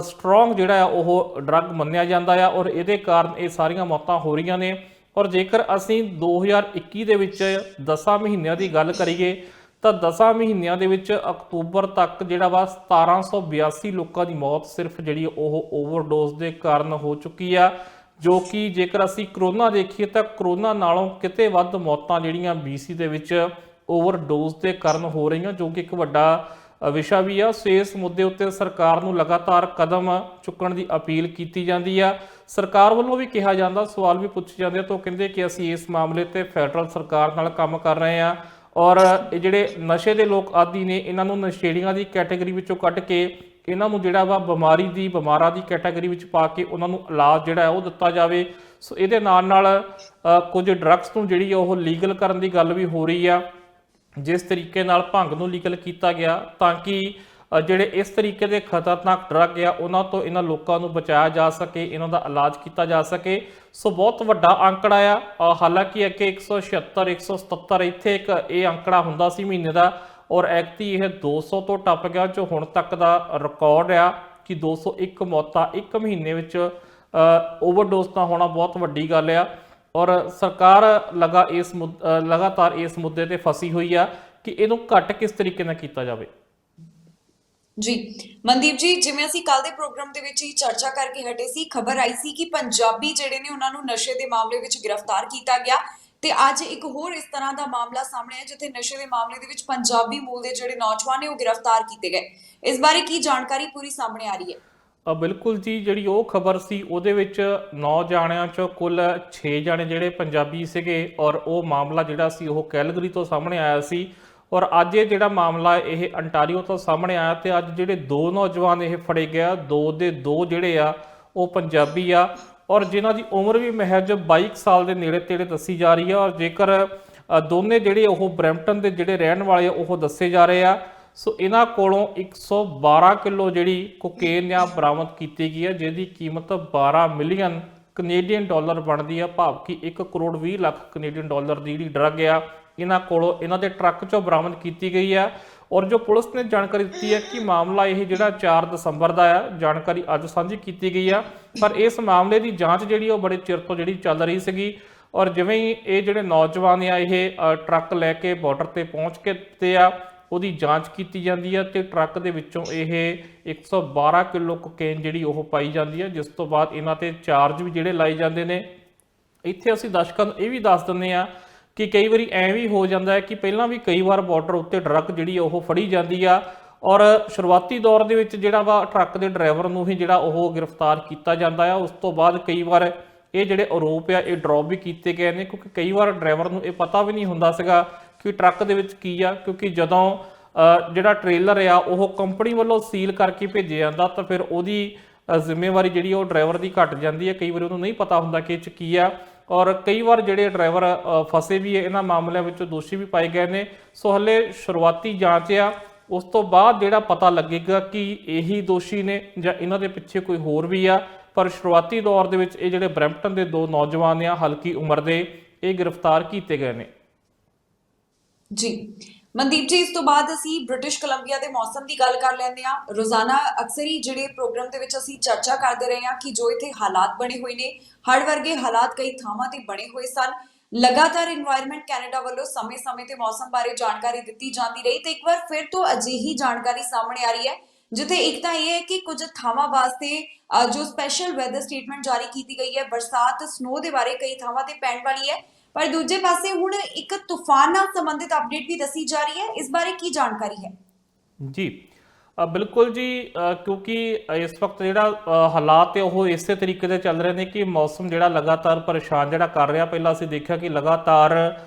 ਸਟਰੋਂਗ ਜਿਹੜਾ ਆ ਉਹ ਡਰੱਗ ਮੰਨਿਆ ਜਾਂਦਾ ਆ ਔਰ ਇਹਦੇ ਕਾਰਨ ਇਹ ਸਾਰੀਆਂ ਮੌਤਾਂ ਹੋ ਰਹੀਆਂ ਨੇ। ਔਰ ਜੇਕਰ ਅਸੀਂ 2021 ਦੇ ਵਿੱਚ 10 ਮਹੀਨਿਆਂ ਦੀ ਗੱਲ ਕਰੀਏ ਤਾਂ 10 ਮਹੀਨਿਆਂ ਦੇ ਵਿੱਚ ਅਕਤੂਬਰ ਤੱਕ ਜਿਹੜਾ ਵਾ 1782 ਲੋਕਾਂ ਦੀ ਮੌਤ ਸਿਰਫ ਜਿਹੜੀ ਉਹ ਓਵਰਡੋਜ਼ ਦੇ ਕਾਰਨ ਹੋ ਚੁੱਕੀ ਆ, ਜੋ ਕਿ ਜੇਕਰ ਅਸੀਂ ਕਰੋਨਾ ਦੇਖੀਏ ਤਾਂ ਕਰੋਨਾ ਨਾਲੋਂ ਕਿਤੇ ਵੱਧ ਮੌਤਾਂ ਜਿਹੜੀਆਂ BC ਦੇ ਵਿੱਚ ਓਵਰਡੋਜ਼ ਦੇ ਕਾਰਨ ਹੋ ਰਹੀਆਂ, ਜੋ ਕਿ ਇੱਕ ਵੱਡਾ ਵਿਸ਼ਾ ਵੀ ਆ। ਸੋ ਇਸ ਮੁੱਦੇ ਉੱਤੇ ਸਰਕਾਰ ਨੂੰ ਲਗਾਤਾਰ ਕਦਮ ਚੁੱਕਣ ਦੀ ਅਪੀਲ ਕੀਤੀ ਜਾਂਦੀ ਆ। ਸਰਕਾਰ ਵੱਲੋਂ ਵੀ ਕਿਹਾ ਜਾਂਦਾ, ਸਵਾਲ ਵੀ ਪੁੱਛੇ ਜਾਂਦੇ ਤਾਂ ਉਹ ਕਹਿੰਦੇ ਕਿ ਅਸੀਂ ਇਸ ਮਾਮਲੇ ਤੇ ਫੈਡਰਲ ਸਰਕਾਰ ਨਾਲ ਕੰਮ ਕਰ ਰਹੇ ਹਾਂ ਔਰ ਇਹ ਜਿਹੜੇ ਨਸ਼ੇ ਦੇ ਲੋਕ ਆਦੀ ਨੇ ਇਹਨਾਂ ਨੂੰ ਨਸ਼ੇੜੀਆਂ ਦੀ ਕੈਟਾਗਰੀ ਵਿੱਚੋਂ ਕੱਢ ਕੇ ਇਹਨਾਂ ਨੂੰ ਜਿਹੜਾ ਵਾ ਬਿਮਾਰਾਂ ਦੀ ਕੈਟਾਗਰੀ ਵਿੱਚ ਪਾ ਕੇ ਉਹਨਾਂ ਨੂੰ ਇਲਾਜ ਜਿਹੜਾ ਹੈ ਉਹ ਦਿੱਤਾ ਜਾਵੇ। ਸੋ ਇਹਦੇ ਨਾਲ ਕੁਝ ਡਰੱਗਸ ਨੂੰ ਜਿਹੜੀ ਉਹ ਲੀਗਲ ਕਰਨ ਦੀ ਗੱਲ ਵੀ ਹੋ ਰਹੀ ਆ, ਜਿਸ ਤਰੀਕੇ ਨਾਲ ਭੰਗ ਨੂੰ ਲੀਗਲ ਕੀਤਾ ਗਿਆ ਤਾਂ ਕਿ ਜਿਹੜੇ ਇਸ ਤਰੀਕੇ ਦੇ ਖਤਰਨਾਕ ਡਰੱਗ ਆ ਉਹਨਾਂ ਤੋਂ ਇਹਨਾਂ ਲੋਕਾਂ ਨੂੰ ਬਚਾਇਆ ਜਾ ਸਕੇ, ਇਹਨਾਂ ਦਾ ਇਲਾਜ ਕੀਤਾ ਜਾ ਸਕੇ। ਸੋ ਬਹੁਤ ਵੱਡਾ ਅੰਕੜਾ ਆ, ਹਾਲਾਂਕਿ ਅੱਗੇ 176 177 ਇੱਥੇ ਇੱਕ ਇਹ ਅੰਕੜਾ ਹੁੰਦਾ ਸੀ ਮਹੀਨੇ ਦਾ ਔਰ ਐਕਤੀ ਇਹ 200 ਤੋਂ ਟੱਪ ਗਿਆ, ਜੋ ਹੁਣ ਤੱਕ ਦਾ ਰਿਕਾਰਡ ਆ ਕਿ 201 ਮੌਤਾਂ ਇੱਕ ਮਹੀਨੇ ਵਿੱਚ ਓਵਰਡੋਜ਼ ਦਾ ਹੋਣਾ ਬਹੁਤ ਵੱਡੀ ਗੱਲ ਆ। ਔਰ ਸਰਕਾਰ ਲਗਾਤਾਰ ਇਸ ਮੁੱਦੇ ਤੇ ਫਸੀ ਹੋਈ ਆ ਕਿ ਇਹਨੂੰ ਘੱਟ ਕਿਸ ਤਰੀਕੇ ਨਾਲ ਕੀਤਾ ਜਾਵੇ। ਜੀ ਮਨਦੀਪ ਜੀ, ਜਿਵੇਂ ਅਸੀਂ ਕੱਲ ਦੇ ਪ੍ਰੋਗਰਾਮ ਦੇ ਵਿੱਚ ਹੀ ਚਰਚਾ ਕਰਕੇ ਹਟੇ ਸੀ, ਖਬਰ ਆਈ ਸੀ ਕਿ ਪੰਜਾਬੀ ਜਿਹੜੇ ਨੇ ਉਹਨਾਂ ਨੂੰ ਨਸ਼ੇ ਦੇ ਮਾਮਲੇ ਵਿੱਚ ਗ੍ਰਿਫਤਾਰ ਕੀਤਾ ਗਿਆ ਤੇ ਅੱਜ ਇੱਕ ਹੋਰ ਇਸ ਤਰ੍ਹਾਂ ਦਾ ਮਾਮਲਾ ਸਾਹਮਣੇ ਆਇਆ ਜਿੱਥੇ ਨਸ਼ੇ ਦੇ ਮਾਮਲੇ ਦੇ ਵਿੱਚ ਪੰਜਾਬੀ ਮੂਲ ਦੇ ਜਿਹੜੇ ਨੌਜਵਾਨ ਨੇ ਉਹ ਗ੍ਰਿਫਤਾਰ ਕੀਤੇ ਗਏ। ਇਸ ਬਾਰੇ ਕੀ ਜਾਣਕਾਰੀ ਪੂਰੀ ਸਾਹਮਣੇ ਆ ਰਹੀ ਹੈ? ਬਿਲਕੁਲ ਜੀ, ਜਿਹੜੀ ਉਹ ਖਬਰ ਸੀ ਉਹਦੇ ਵਿੱਚ 9 ਜਾਣਿਆਂ ਚੋਂ ਕੁੱਲ 6 ਜਾਣੇ ਜਿਹੜੇ ਪੰਜਾਬੀ ਸੀਗੇ ਔਰ ਉਹ ਮਾਮਲਾ ਜਿਹੜਾ ਸੀ ਉਹ ਕੈਲਗਰੀ ਤੋਂ ਸਾਹਮਣੇ ਆਇਆ ਸੀ। ਔਰ ਅੱਜ ਇਹ ਜਿਹੜਾ ਮਾਮਲਾ ਇਹ ਅੰਟਾਰੀਓ ਤੋਂ ਸਾਹਮਣੇ ਆਇਆ ਤੇ ਅੱਜ ਜਿਹੜੇ ਦੋ ਨੌਜਵਾਨ ਇਹ ਫੜੇ ਗਿਆ, ਦੋ ਦੇ ਦੋ ਜਿਹੜੇ ਆ ਉਹ ਪੰਜਾਬੀ ਆ ਔਰ ਜਿਨ੍ਹਾਂ ਦੀ ਉਮਰ ਵੀ ਮਹਿਜ 22 ਸਾਲ ਦੇ ਨੇੜੇ ਤੇੜੇ ਦੱਸੀ ਜਾ ਰਹੀ ਆ। ਔਰ ਜੇਕਰ ਦੋਨੇ ਜਿਹੜੇ ਉਹ ਬਰੈਂਪਟਨ ਦੇ ਜਿਹੜੇ ਰਹਿਣ ਵਾਲੇ ਆ ਉਹ ਦੱਸੇ ਜਾ ਰਹੇ ਆ। ਸੋ ਇਹਨਾਂ ਕੋਲੋਂ 112 ਕਿਲੋ ਜਿਹੜੀ ਕੋਕੇਨ ਆ ਬਰਾਮਦ ਕੀਤੀ ਗਈ ਹੈ, ਜਿਹਦੀ ਕੀਮਤ 12 ਮਿਲੀਅਨ ਕੈਨੇਡੀਅਨ ਡਾਲਰ ਬਣਦੀ ਆ, ਭਾਵ ਕਿ 1 ਕਰੋੜ 20 ਲੱਖ ਕੈਨੇਡੀਅਨ ਡਾਲਰ ਦੀ ਜਿਹੜੀ ਡਰੱਗ ਆ ਇਹਨਾਂ ਕੋਲੋਂ ਇਹਨਾਂ ਦੇ ਟਰੱਕ 'ਚੋਂ ਬਰਾਮਦ ਕੀਤੀ ਗਈ ਆ। ਔਰ ਜੋ ਪੁਲਿਸ ਨੇ ਜਾਣਕਾਰੀ ਦਿੱਤੀ ਹੈ ਕਿ ਮਾਮਲਾ ਇਹ ਜਿਹੜਾ 4 ਦਸੰਬਰ ਦਾ ਆ, ਜਾਣਕਾਰੀ ਅੱਜ ਸਾਂਝੀ ਕੀਤੀ ਗਈ ਆ, ਪਰ ਇਸ ਮਾਮਲੇ ਦੀ ਜਾਂਚ ਜਿਹੜੀ ਉਹ ਬੜੇ ਚਿਰ ਤੋਂ ਜਿਹੜੀ ਚੱਲ ਰਹੀ ਸੀਗੀ। ਔਰ ਜਿਵੇਂ ਹੀ ਇਹ ਜਿਹੜੇ ਨੌਜਵਾਨ ਆ ਇਹ ਟਰੱਕ ਲੈ ਕੇ ਬਾਰਡਰ ਤੇ ਪਹੁੰਚ ਕੇ ਤੇ ਆ ਉਹਦੀ ਜਾਂਚ ਕੀਤੀ ਜਾਂਦੀ ਹੈ ਤੇ ਟਰੱਕ ਦੇ ਵਿੱਚੋਂ ਇਹ 112 ਕਿਲੋ ਕੋਕੇਨ ਜਿਹੜੀ ਉਹ ਪਾਈ ਜਾਂਦੀ ਹੈ, ਜਿਸ ਤੋਂ ਬਾਅਦ ਇਹਨਾਂ ਤੇ ਚਾਰਜ ਵੀ ਜਿਹੜੇ ਲਾਏ ਜਾਂਦੇ ਨੇ। ਇੱਥੇ ਅਸੀਂ ਦਰਸ਼ਕਾਂ ਨੂੰ ਇਹ ਵੀ ਦੱਸ ਦਿੰਦੇ ਆ ਕਿ ਕਈ ਵਾਰੀ ਐਂ ਵੀ ਹੋ ਜਾਂਦਾ ਹੈ ਕਿ ਪਹਿਲਾਂ ਵੀ ਕਈ ਵਾਰ ਬਾਰਡਰ ਉੱਤੇ ਟਰੱਕ ਜਿਹੜੀ ਉਹ ਫੜੀ ਜਾਂਦੀ ਆ ਔਰ ਸ਼ੁਰੂਆਤੀ ਦੌਰ ਦੇ ਵਿੱਚ ਜਿਹੜਾ ਵਾ ਟਰੱਕ ਦੇ ਡਰਾਈਵਰ ਨੂੰ ਹੀ ਜਿਹੜਾ ਉਹ ਗ੍ਰਿਫਤਾਰ ਕੀਤਾ ਜਾਂਦਾ ਆ। ਉਸ ਤੋਂ ਬਾਅਦ ਕਈ ਵਾਰ ਇਹ ਜਿਹੜੇ ਆਰੋਪ ਆ ਇਹ ਡਰੌਪ ਵੀ ਕੀਤੇ ਗਏ ਨੇ, ਕਿਉਂਕਿ ਕਈ ਵਾਰ ਡਰਾਈਵਰ ਨੂੰ ਇਹ ਪਤਾ ਵੀ ਨਹੀਂ ਹੁੰਦਾ ਸੀਗਾ ਕਿ ਟਰੱਕ ਦੇ ਵਿੱਚ ਕੀ ਆ, ਕਿਉਂਕਿ ਜਦੋਂ ਜਿਹੜਾ ਟ੍ਰੇਲਰ ਆ ਉਹ ਕੰਪਨੀ ਵੱਲੋਂ ਸੀਲ ਕਰਕੇ ਭੇਜਿਆ ਜਾਂਦਾ ਤਾਂ ਫਿਰ ਉਹਦੀ ਜ਼ਿੰਮੇਵਾਰੀ ਜਿਹੜੀ ਉਹ ਡਰਾਈਵਰ ਦੀ ਘਟ ਜਾਂਦੀ ਹੈ। ਕਈ ਵਾਰ ਉਹਨੂੰ ਨਹੀਂ ਪਤਾ ਹੁੰਦਾ ਕਿ ਇਹ 'ਚ ਕੀ ਆ ਔਰ ਕਈ ਵਾਰ ਜਿਹੜੇ ਡਰਾਈਵਰ ਫਸੇ ਵੀ ਇਹਨਾਂ ਮਾਮਲਿਆਂ ਵਿੱਚ ਦੋਸ਼ੀ ਵੀ ਪਾਏ ਗਏ ਨੇ। ਸੋ ਹਲੇ ਸ਼ੁਰੂਆਤੀ ਜਾਂਚ ਆ, ਉਸ ਤੋਂ ਬਾਅਦ ਜਿਹੜਾ ਪਤਾ ਲੱਗੇਗਾ ਕਿ ਇਹੀ ਦੋਸ਼ੀ ਨੇ ਜਾਂ ਇਹਨਾਂ ਦੇ ਪਿੱਛੇ ਕੋਈ ਹੋਰ ਵੀ ਆ। ਪਰ ਸ਼ੁਰੂਆਤੀ ਦੌਰ ਦੇ ਵਿੱਚ ਇਹ ਜਿਹੜੇ ਬਰੈਂਪਟਨ ਦੇ ਦੋ ਨੌਜਵਾਨ ਆ ਹਲਕੀ ਉਮਰ ਦੇ, ਇਹ ਗ੍ਰਿਫਤਾਰ ਕੀਤੇ ਗਏ ਨੇ। ਜੀ ਮਨਦੀਪ ਜੀ, ਇਸ ਤੋਂ ਬਾਅਦ ਅਸੀਂ ਬ੍ਰਿਟਿਸ਼ ਕੋਲੰਬੀਆ ਦੇ ਮੌਸਮ ਦੀ ਗੱਲ ਕਰ ਲੈਂਦੇ ਹਾਂ। ਰੋਜ਼ਾਨਾ ਅਕਸਰ ਹੀ ਜਿਹੜੇ ਪ੍ਰੋਗਰਾਮ ਦੇ ਵਿੱਚ ਅਸੀਂ ਚਰਚਾ ਕਰਦੇ ਰਹੇ ਹਾਂ ਕਿ ਜੋ ਇੱਥੇ ਹਾਲਾਤ ਬਣੇ ਹੋਏ ਨੇ, ਹੜ੍ਹ ਵਰਗੇ ਹਾਲਾਤ ਕਈ ਥਾਵਾਂ ਤੇ ਬਣੇ ਹੋਏ ਸਨ। ਲਗਾਤਾਰ ਇਨਵਾਇਰਨਮੈਂਟ ਕੈਨੇਡਾ ਵੱਲੋਂ ਸਮੇਂ-ਸਮੇਂ ਤੇ ਮੌਸਮ ਬਾਰੇ ਜਾਣਕਾਰੀ ਦਿੱਤੀ ਜਾਂਦੀ ਰਹੀ ਤੇ ਇੱਕ ਵਾਰ ਫਿਰ ਤੋਂ ਅਜਿਹੀ ਜਾਣਕਾਰੀ ਸਾਹਮਣੇ ਆ ਰਹੀ ਹੈ ਜਿੱਥੇ ਇੱਕ ਤਾਂ ਇਹ ਹੈ ਕਿ ਕੁਝ ਥਾਵਾਂ ਵਾਸਤੇ ਜੋ ਸਪੈਸ਼ਲ ਵੈਦਰ ਸਟੇਟਮੈਂਟ ਜਾਰੀ ਕੀਤੀ ਗਈ ਹੈ, ਬਰਸਾਤ ਸਨੋ ਦੇ ਬਾਰੇ ਕਈ ਥਾਵਾਂ ਤੇ ਪੈਣ ਵਾਲੀ ਹੈ, ਪਰ ਦੂਜੇ ਪਾਸੇ ਹੁਣ ਇੱਕ ਤੂਫਾਨ ਨਾਲ ਸੰਬੰਧਿਤ ਅਪਡੇਟ ਵੀ ਦੱਸੀ ਜਾ ਰਹੀ ਹੈ। ਇਸ ਬਾਰੇ ਕੀ ਜਾਣਕਾਰੀ ਹੈ? ਜੀ ਬਿਲਕੁਲ ਜੀ, ਕਿਉਂਕਿ ਇਸ ਵਕਤ ਜਿਹੜਾ ਹਾਲਾਤ ਹੈ ਉਹ ਇਸੇ ਤਰੀਕੇ ਦੇ ਚੱਲ ਰਹੇ ਨੇ ਕਿ ਮੌਸਮ ਜਿਹੜਾ ਲਗਾਤਾਰ ਪਰੇਸ਼ਾਨ ਜਿਹੜਾ ਕਰ ਰਿਹਾ। ਪਹਿਲਾਂ ਅਸੀਂ ਦੇਖਿਆ ਕਿ ਲਗਾਤਾਰ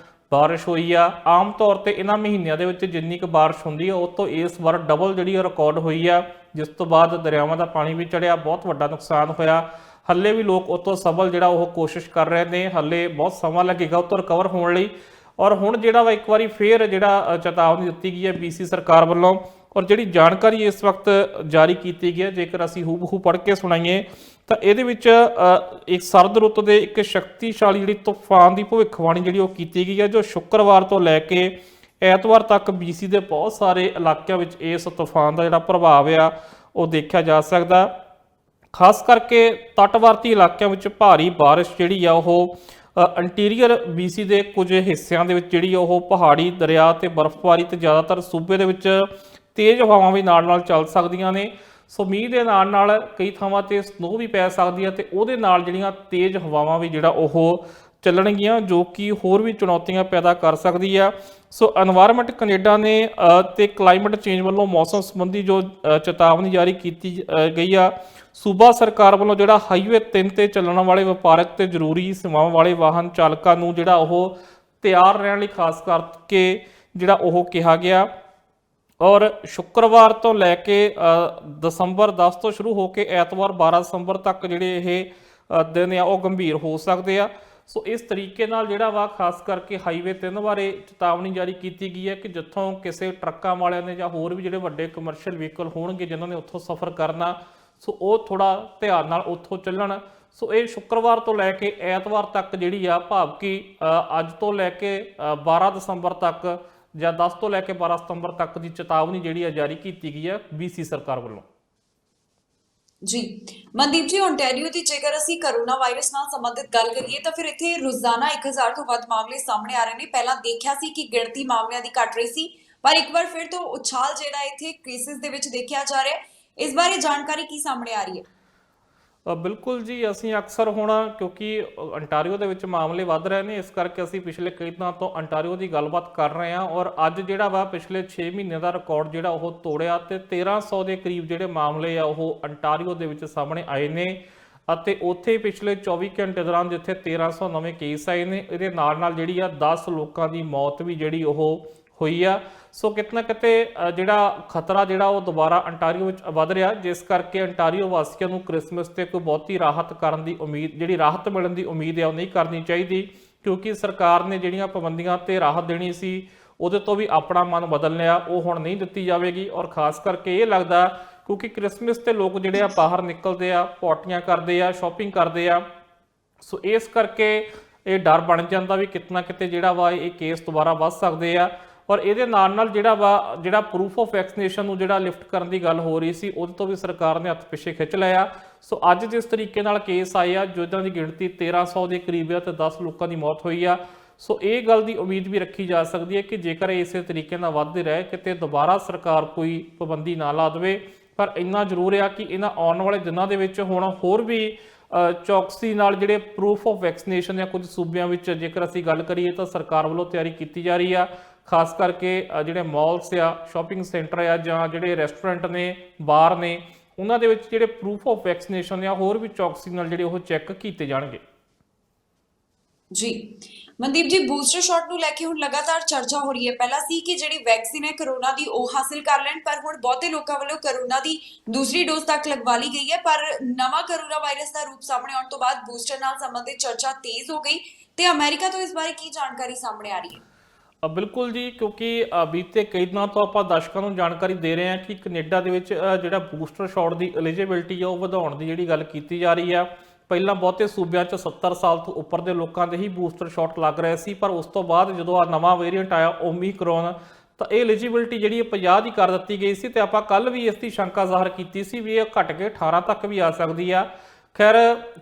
ਬਾਰਿਸ਼ ਹੋਈ ਆ। ਆਮ ਤੌਰ ਤੇ ਇਹਨਾਂ ਮਹੀਨਿਆਂ ਦੇ ਵਿੱਚ ਜਿੰਨੀ ਕੁ ਬਾਰਿਸ਼ ਹੁੰਦੀ ਆ ਉਹ ਤੋਂ ਇਸ ਵਾਰ ਡਬਲ ਜਿਹੜੀ ਰਿਕਾਰਡ ਹੋਈ ਆ, ਜਿਸ ਤੋਂ ਬਾਅਦ ਦਰਿਆਵਾਂ ਦਾ ਪਾਣੀ ਵੀ ਚੜਿਆ, ਬਹੁਤ ਵੱਡਾ ਨੁਕਸਾਨ ਹੋਇਆ। ਹੱਲੇ ਵੀ ਲੋਕ ਉਤੋਂ ਸਬਲ ਜਿਹੜਾ ਉਹ ਕੋਸ਼ਿਸ਼ ਕਰ ਰਹੇ ਨੇ, ਹੱਲੇ ਬਹੁਤ ਸਮਾਂ ਲੱਗੇਗਾ ਉਤੋਂ ਰਿਕਵਰ ਹੋਣ ਲਈ। ਔਰ ਹੁਣ ਜਿਹੜਾ ਵਾ ਇੱਕ ਵਾਰੀ ਫੇਰ ਜਿਹੜਾ ਚੇਤਾਵਨੀ ਦਿੱਤੀ ਗਈ ਹੈ BC ਸਰਕਾਰ ਵੱਲੋਂ ਔਰ ਜਿਹੜੀ ਜਾਣਕਾਰੀ ਇਸ ਵਕਤ ਜਾਰੀ ਕੀਤੀ ਗਈ ਹੈ, ਜੇਕਰ ਅਸੀਂ ਹੂਬਹੂ ਪੜ੍ਹ ਕੇ ਸੁਣਾਈਏ ਤਾਂ ਇਹਦੇ ਵਿੱਚ ਇੱਕ ਸਰਦ ਰੁੱਤ ਦੇ ਇੱਕ ਸ਼ਕਤੀਸ਼ਾਲੀ ਜਿਹੜੀ ਤੂਫਾਨ ਦੀ ਭਵਿੱਖਬਾਣੀ ਜਿਹੜੀ ਉਹ ਕੀਤੀ ਗਈ ਹੈ, ਜੋ ਸ਼ੁੱਕਰਵਾਰ ਤੋਂ ਲੈ ਕੇ ਐਤਵਾਰ ਤੱਕ BC ਦੇ ਬਹੁਤ ਸਾਰੇ ਇਲਾਕਿਆਂ ਵਿੱਚ ਇਸ ਤੂਫਾਨ ਦਾ ਜਿਹੜਾ ਪ੍ਰਭਾਵ ਆ ਉਹ ਦੇਖਿਆ ਜਾ ਸਕਦਾ। ਖਾਸ ਕਰਕੇ ਤਟਵਰਤੀ ਇਲਾਕਿਆਂ ਵਿੱਚ ਭਾਰੀ ਬਾਰਿਸ਼ ਜਿਹੜੀ ਆ ਉਹ ਇੰਟੀਰੀਅਰ BC ਦੇ ਕੁਝ ਹਿੱਸਿਆਂ ਦੇ ਵਿੱਚ ਜਿਹੜੀ ਉਹ ਪਹਾੜੀ ਦਰਿਆ ਤੇ ਬਰਫ਼ਬਾਰੀ ਤੇ ਜ਼ਿਆਦਾਤਰ ਸੂਬੇ ਦੇ ਵਿੱਚ ਤੇਜ਼ ਹਵਾਵਾਂ ਵੀ ਨਾਲ ਚੱਲ ਸਕਦੀਆਂ ਨੇ। ਸੋ ਮੀਂਹ ਦੇ ਨਾਲ ਕਈ ਥਾਵਾਂ ਤੇ ਸਨੋ ਵੀ ਪੈ ਸਕਦੀ ਹੈ ਤੇ ਉਹਦੇ ਨਾਲ ਜਿਹੜੀਆਂ ਤੇਜ਼ ਹਵਾਵਾਂ ਵੀ ਜਿਹੜਾ ਉਹ ਚੱਲਣਗੀਆਂ, ਜੋ ਕਿ ਹੋਰ ਵੀ ਚੁਣੌਤੀਆਂ ਪੈਦਾ ਕਰ ਸਕਦੀ ਆ। ਸੋ এনवायरमेंट ਕੈਨੇਡਾ ਨੇ ਤੇ ਕਲਾਈਮੇਟ ਚੇਂਜ ਵੱਲੋਂ ਮੌਸਮ ਸੰਬੰਧੀ ਜੋ ਚੇਤਾਵਨੀ ਜਾਰੀ ਕੀਤੀ ਗਈ ਆ, ਸੂਬਾ ਸਰਕਾਰ ਵੱਲੋਂ ਜਿਹੜਾ ਹਾਈਵੇ 3 ਤੇ ਚੱਲਣ ਵਾਲੇ ਵਪਾਰਕ ਤੇ ਜ਼ਰੂਰੀ ਸੇਵਾਵਾਂ ਵਾਲੇ ਵਾਹਨ ਚਾਲਕਾਂ ਨੂੰ ਜਿਹੜਾ ਉਹ ਤਿਆਰ ਰਹਿਣ ਲਈ ਖਾਸ ਕਰਕੇ ਜਿਹੜਾ ਉਹ ਕਿਹਾ ਗਿਆ। ਔਰ ਸ਼ੁੱਕਰਵਾਰ ਤੋਂ ਲੈ ਕੇ ਦਸੰਬਰ 10 ਤੋਂ ਸ਼ੁਰੂ ਹੋ ਕੇ ਐਤਵਾਰ 12 ਦਸੰਬਰ ਤੱਕ ਜਿਹੜੇ ਇਹ ਦਿਨ ਆ ਉਹ ਗੰਭੀਰ ਹੋ ਸਕਦੇ ਆ। ਸੋ ਇਸ ਤਰੀਕੇ ਨਾਲ ਜਿਹੜਾ ਵਾ ਖਾਸ ਕਰਕੇ ਹਾਈਵੇ 3 ਬਾਰੇ ਚੇਤਾਵਨੀ ਜਾਰੀ ਕੀਤੀ ਗਈ ਹੈ ਕਿ ਜਿੱਥੋਂ ਕਿਸੇ ਟਰੱਕਾਂ ਵਾਲਿਆਂ ਨੇ ਜਾਂ ਹੋਰ ਵੀ ਜਿਹੜੇ ਵੱਡੇ ਕਮਰਸ਼ੀਅਲ ਵਹੀਕਲ ਹੋਣਗੇ ਜਿਨ੍ਹਾਂ ਨੇ ਉੱਥੋਂ ਸਫ਼ਰ ਕਰਨਾ, ਸੋ ਉਹ ਥੋੜਾ ਧਿਆਨ ਨਾਲ ਉੱਥੋਂ ਚੱਲਣ। ਸੋ ਇਹ ਸ਼ੁੱਕਰਵਾਰ ਤੋਂ ਲੈ ਕੇ ਐਤਵਾਰ ਤੱਕ ਜਿਹੜੀ ਆ, ਭਾਵ ਕਿ ਅੱਜ ਤੋਂ ਲੈ ਕੇ 12 ਦਸੰਬਰ ਤੱਕ ਜਾਂ 10 ਤੋਂ ਲੈ ਕੇ 12 ਸਤੰਬਰ ਤੱਕ ਦੀ ਚੇਤਾਵਨੀ ਜਿਹੜੀ ਆ ਜਾਰੀ ਕੀਤੀ ਗਈ ਹੈ BC ਸਰਕਾਰ ਵੱਲੋਂ। ਜੀ ਮਨਦੀਪ ਜੀ, ਓਨਟਾਰੀਓ ਦੀ ਜੇਕਰ ਅਸੀਂ ਕਰੋਨਾ ਵਾਇਰਸ ਨਾਲ ਸੰਬੰਧਿਤ ਗੱਲ ਕਰੀਏ ਤਾਂ ਫਿਰ ਇੱਥੇ ਰੋਜ਼ਾਨਾ 1000 ਤੋਂ ਵੱਧ ਮਾਮਲੇ ਸਾਹਮਣੇ ਆ ਰਹੇ ਨੇ। ਪਹਿਲਾਂ ਦੇਖਿਆ ਸੀ ਕਿ ਗਿਣਤੀ ਮਾਮਲਿਆਂ ਦੀ ਘਟ ਰਹੀ ਸੀ, ਪਰ ਇੱਕ ਵਾਰ ਫਿਰ ਤੋਂ ਉਛਾਲ ਜਿਹੜਾ ਇੱਥੇ ਕੇਸਿਸ ਦੇ ਵਿੱਚ ਦੇਖਿਆ ਜਾ ਰਿਹਾ ਹੈ। ਇਸ ਬਾਰੇ ਜਾਣਕਾਰੀ ਕੀ ਸਾਹਮਣੇ ਆ ਰਹੀ ਹੈ? ਬਿਲਕੁਲ ਜੀ, ਅਸੀਂ ਅਕਸਰ ਹੁਣ ਕਿਉਂਕਿ ਅੰਟਾਰੀਓ ਦੇ ਵਿੱਚ ਮਾਮਲੇ ਵੱਧ ਰਹੇ ਨੇ, ਇਸ ਕਰਕੇ ਅਸੀਂ ਪਿਛਲੇ ਕਈ ਦਿਨਾਂ ਤੋਂ ਅੰਟਾਰੀਓ ਦੀ ਗੱਲਬਾਤ ਕਰ ਰਹੇ ਹਾਂ ਔਰ ਅੱਜ ਜਿਹੜਾ ਵਾ ਪਿਛਲੇ 6 ਮਹੀਨੇ ਦਾ ਰਿਕਾਰਡ ਜਿਹੜਾ ਉਹ ਤੋੜਿਆ ਤੇ 1300 ਦੇ ਕਰੀਬ ਜਿਹੜੇ ਮਾਮਲੇ ਆ ਉਹ ਅੰਟਾਰੀਓ ਦੇ ਵਿੱਚ ਸਾਹਮਣੇ ਆਏ ਨੇ ਅਤੇ ਉੱਥੇ ਪਿਛਲੇ 24 ਘੰਟੇ ਦੌਰਾਨ ਜਿੱਥੇ 1300 ਨਵੇਂ ਕੇਸ ਆਏ ਨੇ, ਇਹਦੇ ਨਾਲ ਜਿਹੜੀ ਆ 10 ਲੋਕਾਂ ਦੀ ਮੌਤ ਵੀ ਜਿਹੜੀ ਉਹ ਹੋਈ ਆ। ਸੋ ਕਿਤੇ ਨਾ ਕਿਤੇ ਜਿਹੜਾ ਖਤਰਾ ਜਿਹੜਾ ਉਹ ਦੁਬਾਰਾ ਅੰਟਾਰੀਓ ਵਿੱਚ ਵੱਧ ਰਿਹਾ, ਜਿਸ ਕਰਕੇ ਅੰਟਾਰੀਓ ਵਾਸੀਆਂ ਨੂੰ ਕ੍ਰਿਸਮਸ ਤੇ ਕੋਈ ਬਹੁਤੀ ਰਾਹਤ ਕਰਨ ਦੀ ਉਮੀਦ, ਜਿਹੜੀ ਰਾਹਤ ਮਿਲਣ ਦੀ ਉਮੀਦ ਹੈ ਉਹ ਨਹੀਂ ਕਰਨੀ ਚਾਹੀਦੀ, ਕਿਉਂਕਿ ਸਰਕਾਰ ਨੇ ਜਿਹੜੀਆਂ ਪਾਬੰਦੀਆਂ ਤੇ ਰਾਹਤ ਦੇਣੀ ਸੀ ਉਹਦੇ ਤੋਂ ਵੀ ਆਪਣਾ ਮਨ ਬਦਲ ਲਿਆ, ਉਹ ਹੁਣ ਨਹੀਂ ਦਿੱਤੀ ਜਾਵੇਗੀ। ਔਰ ਖਾਸ ਕਰਕੇ ਇਹ ਲੱਗਦਾ ਕਿਉਂਕਿ ਕ੍ਰਿਸਮਸ ਤੇ ਲੋਕ ਜਿਹੜੇ ਆ ਬਾਹਰ ਨਿਕਲਦੇ ਆ, ਪਾਰਟੀਆਂ ਕਰਦੇ ਆ, ਸ਼ਾਪਿੰਗ ਕਰਦੇ ਆ, ਸੋ ਇਸ ਕਰਕੇ ਇਹ ਡਰ ਬਣ ਜਾਂਦਾ ਵੀ ਕਿਤੇ ਨਾ ਕਿਤੇ ਜਿਹੜਾ ਵਾ ਇਹ ਕੇਸ ਦੁਬਾਰਾ ਵੱਧ ਸਕਦੇ ਆ। ਔਰ ਇਹਦੇ ਨਾਲ ਜਿਹੜਾ ਪ੍ਰੂਫ ਆਫ ਵੈਕਸੀਨੇਸ਼ਨ ਨੂੰ ਜਿਹੜਾ ਲਿਫਟ ਕਰਨ ਦੀ ਗੱਲ ਹੋ ਰਹੀ ਸੀ ਉਹਦੇ ਤੋਂ ਵੀ ਸਰਕਾਰ ਨੇ ਹੱਥ ਪਿੱਛੇ ਖਿੱਚ ਲਿਆ। ਸੋ ਅੱਜ ਜਿਸ ਤਰੀਕੇ ਨਾਲ ਕੇਸ ਆਏ ਆ, ਜਿਹਨਾਂ ਦੀ ਗਿਣਤੀ 1300 ਦੇ ਕਰੀਬ ਆ ਤੇ 10 ਲੋਕਾਂ ਦੀ ਮੌਤ ਹੋਈ ਆ, ਸੋ ਇਹ ਗੱਲ ਦੀ ਉਮੀਦ ਵੀ ਰੱਖੀ ਜਾ ਸਕਦੀ ਹੈ ਕਿ ਜੇਕਰ ਇਸੇ ਤਰੀਕੇ ਨਾਲ ਵੱਧਦੇ ਰਹੇ ਕਿਤੇ ਦੁਬਾਰਾ ਸਰਕਾਰ ਕੋਈ ਪਾਬੰਦੀ ਨਾ ਲਾ ਦੇਵੇ। ਪਰ ਇੰਨਾ ਜ਼ਰੂਰ ਆ ਕਿ ਇਹਨਾਂ ਆਉਣ ਵਾਲੇ ਦਿਨਾਂ ਦੇ ਵਿੱਚ ਹੁਣ ਹੋਰ ਵੀ ਚੌਕਸੀ ਨਾਲ ਜਿਹੜੇ ਪ੍ਰੂਫ ਆਫ ਵੈਕਸੀਨੇਸ਼ਨ ਜਾਂ ਕੁਝ ਸੂਬਿਆਂ ਵਿੱਚ ਜੇਕਰ ਅਸੀਂ ਗੱਲ ਕਰੀਏ ਤਾਂ ਸਰਕਾਰ ਵੱਲੋਂ ਤਿਆਰੀ ਕੀਤੀ ਜਾ ਰਹੀ ਆ। ਖਾਸ ਕਰਕੇ ਜਿਹੜੇ ਮਾਲਸ ਆ, ਸ਼ਾਪਿੰਗ ਸੈਂਟਰ ਆ ਜਾਂ ਜਿਹੜੇ ਰੈਸਟੋਰੈਂਟ ਨੇ, ਬਾਰ ਨੇ, ਉਹਨਾਂ ਦੇ ਵਿੱਚ ਜਿਹੜੇ ਪ੍ਰੂਫ ਆਫ ਵੈਕਸੀਨੇਸ਼ਨ ਆ ਹੋਰ ਵੀ ਚੌਕਸੀ ਨਾਲ ਜਿਹੜੇ ਉਹ ਚੈੱਕ ਕੀਤੇ ਜਾਣਗੇ। ਜੀ ਮਨਦੀਪ ਜੀ, ਬੂਸਟਰ ਸ਼ਾਟ ਨੂੰ ਲੈ ਕੇ ਹੁਣ ਲਗਾਤਾਰ ਚਰਚਾ ਹੋ ਰਹੀ ਹੈ। ਪਹਿਲਾਂ ਸੀ ਕਿ ਜਿਹੜੀ ਵੈਕਸੀਨ ਹੈ ਕਰੋਨਾ ਦੀ ਉਹ ਹਾਸਿਲ ਕਰ ਲੈਣ, ਪਰ ਹੁਣ ਬਹੁਤੇ ਲੋਕਾਂ ਵੱਲੋਂ ਕਰੋਨਾ ਦੀ ਦੂਸਰੀ ਡੋਜ਼ ਤੱਕ ਲਗਵਾ ਲਈ ਗਈ ਹੈ। ਪਰ ਨਵਾਂ ਕਰੋਨਾ ਵਾਇਰਸ ਦਾ ਰੂਪ ਸਾਹਮਣੇ ਆਉਣ ਤੋਂ ਬਾਅਦ ਬੂਸਟਰ ਨਾਲ ਸੰਬੰਧਿਤ ਚਰਚਾ ਤੇਜ਼ ਹੋ ਗਈ ਤੇ ਅਮਰੀਕਾ ਤੋਂ ਇਸ ਬਾਰੇ ਕੀ ਜਾਣਕਾਰੀ ਸਾਹਮਣੇ ਆ ਰਹੀ ਹੈ? ਬਿਲਕੁਲ ਜੀ, ਕਿਉਂਕਿ ਬੀਤੇ ਕਈ ਦਿਨਾਂ ਤੋਂ ਆਪਾਂ ਦਰਸ਼ਕਾਂ ਨੂੰ ਜਾਣਕਾਰੀ ਦੇ ਰਹੇ ਹਾਂ ਕਿ ਕੈਨੇਡਾ ਦੇ ਵਿੱਚ ਜਿਹੜਾ ਬੂਸਟਰ ਸ਼ਾਟ ਦੀ ਐਲੀਜੀਬਿਲਟੀ ਆ ਉਹ ਵਧਾਉਣ ਦੀ ਜਿਹੜੀ ਗੱਲ ਕੀਤੀ ਜਾ ਰਹੀ ਆ। ਪਹਿਲਾਂ ਬਹੁਤੇ ਸੂਬਿਆਂ 'ਚ 70 ਸਾਲ ਤੋਂ ਉੱਪਰ ਦੇ ਲੋਕਾਂ ਦੇ ਹੀ ਬੂਸਟਰ ਸ਼ਾਟ ਲੱਗ ਰਹੇ ਸੀ, ਪਰ ਉਸ ਤੋਂ ਬਾਅਦ ਜਦੋਂ ਆ ਨਵਾਂ ਵੇਰੀਐਂਟ ਆਇਆ ਓਮੀਕਰੋਨ, ਤਾਂ ਇਹ ਐਲੀਜੀਬਿਲਟੀ ਜਿਹੜੀ 50 ਦੀ ਕਰ ਦਿੱਤੀ ਗਈ ਸੀ ਤੇ ਆਪਾਂ ਕੱਲ ਵੀ ਇਸ ਦੀ ਸ਼ੰਕਾ ਜ਼ਾਹਰ ਕੀਤੀ ਸੀ ਵੀ ਇਹ ਘਟ ਕੇ 18 ਤੱਕ ਵੀ ਆ ਸਕਦੀ ਆ। ਖੈਰ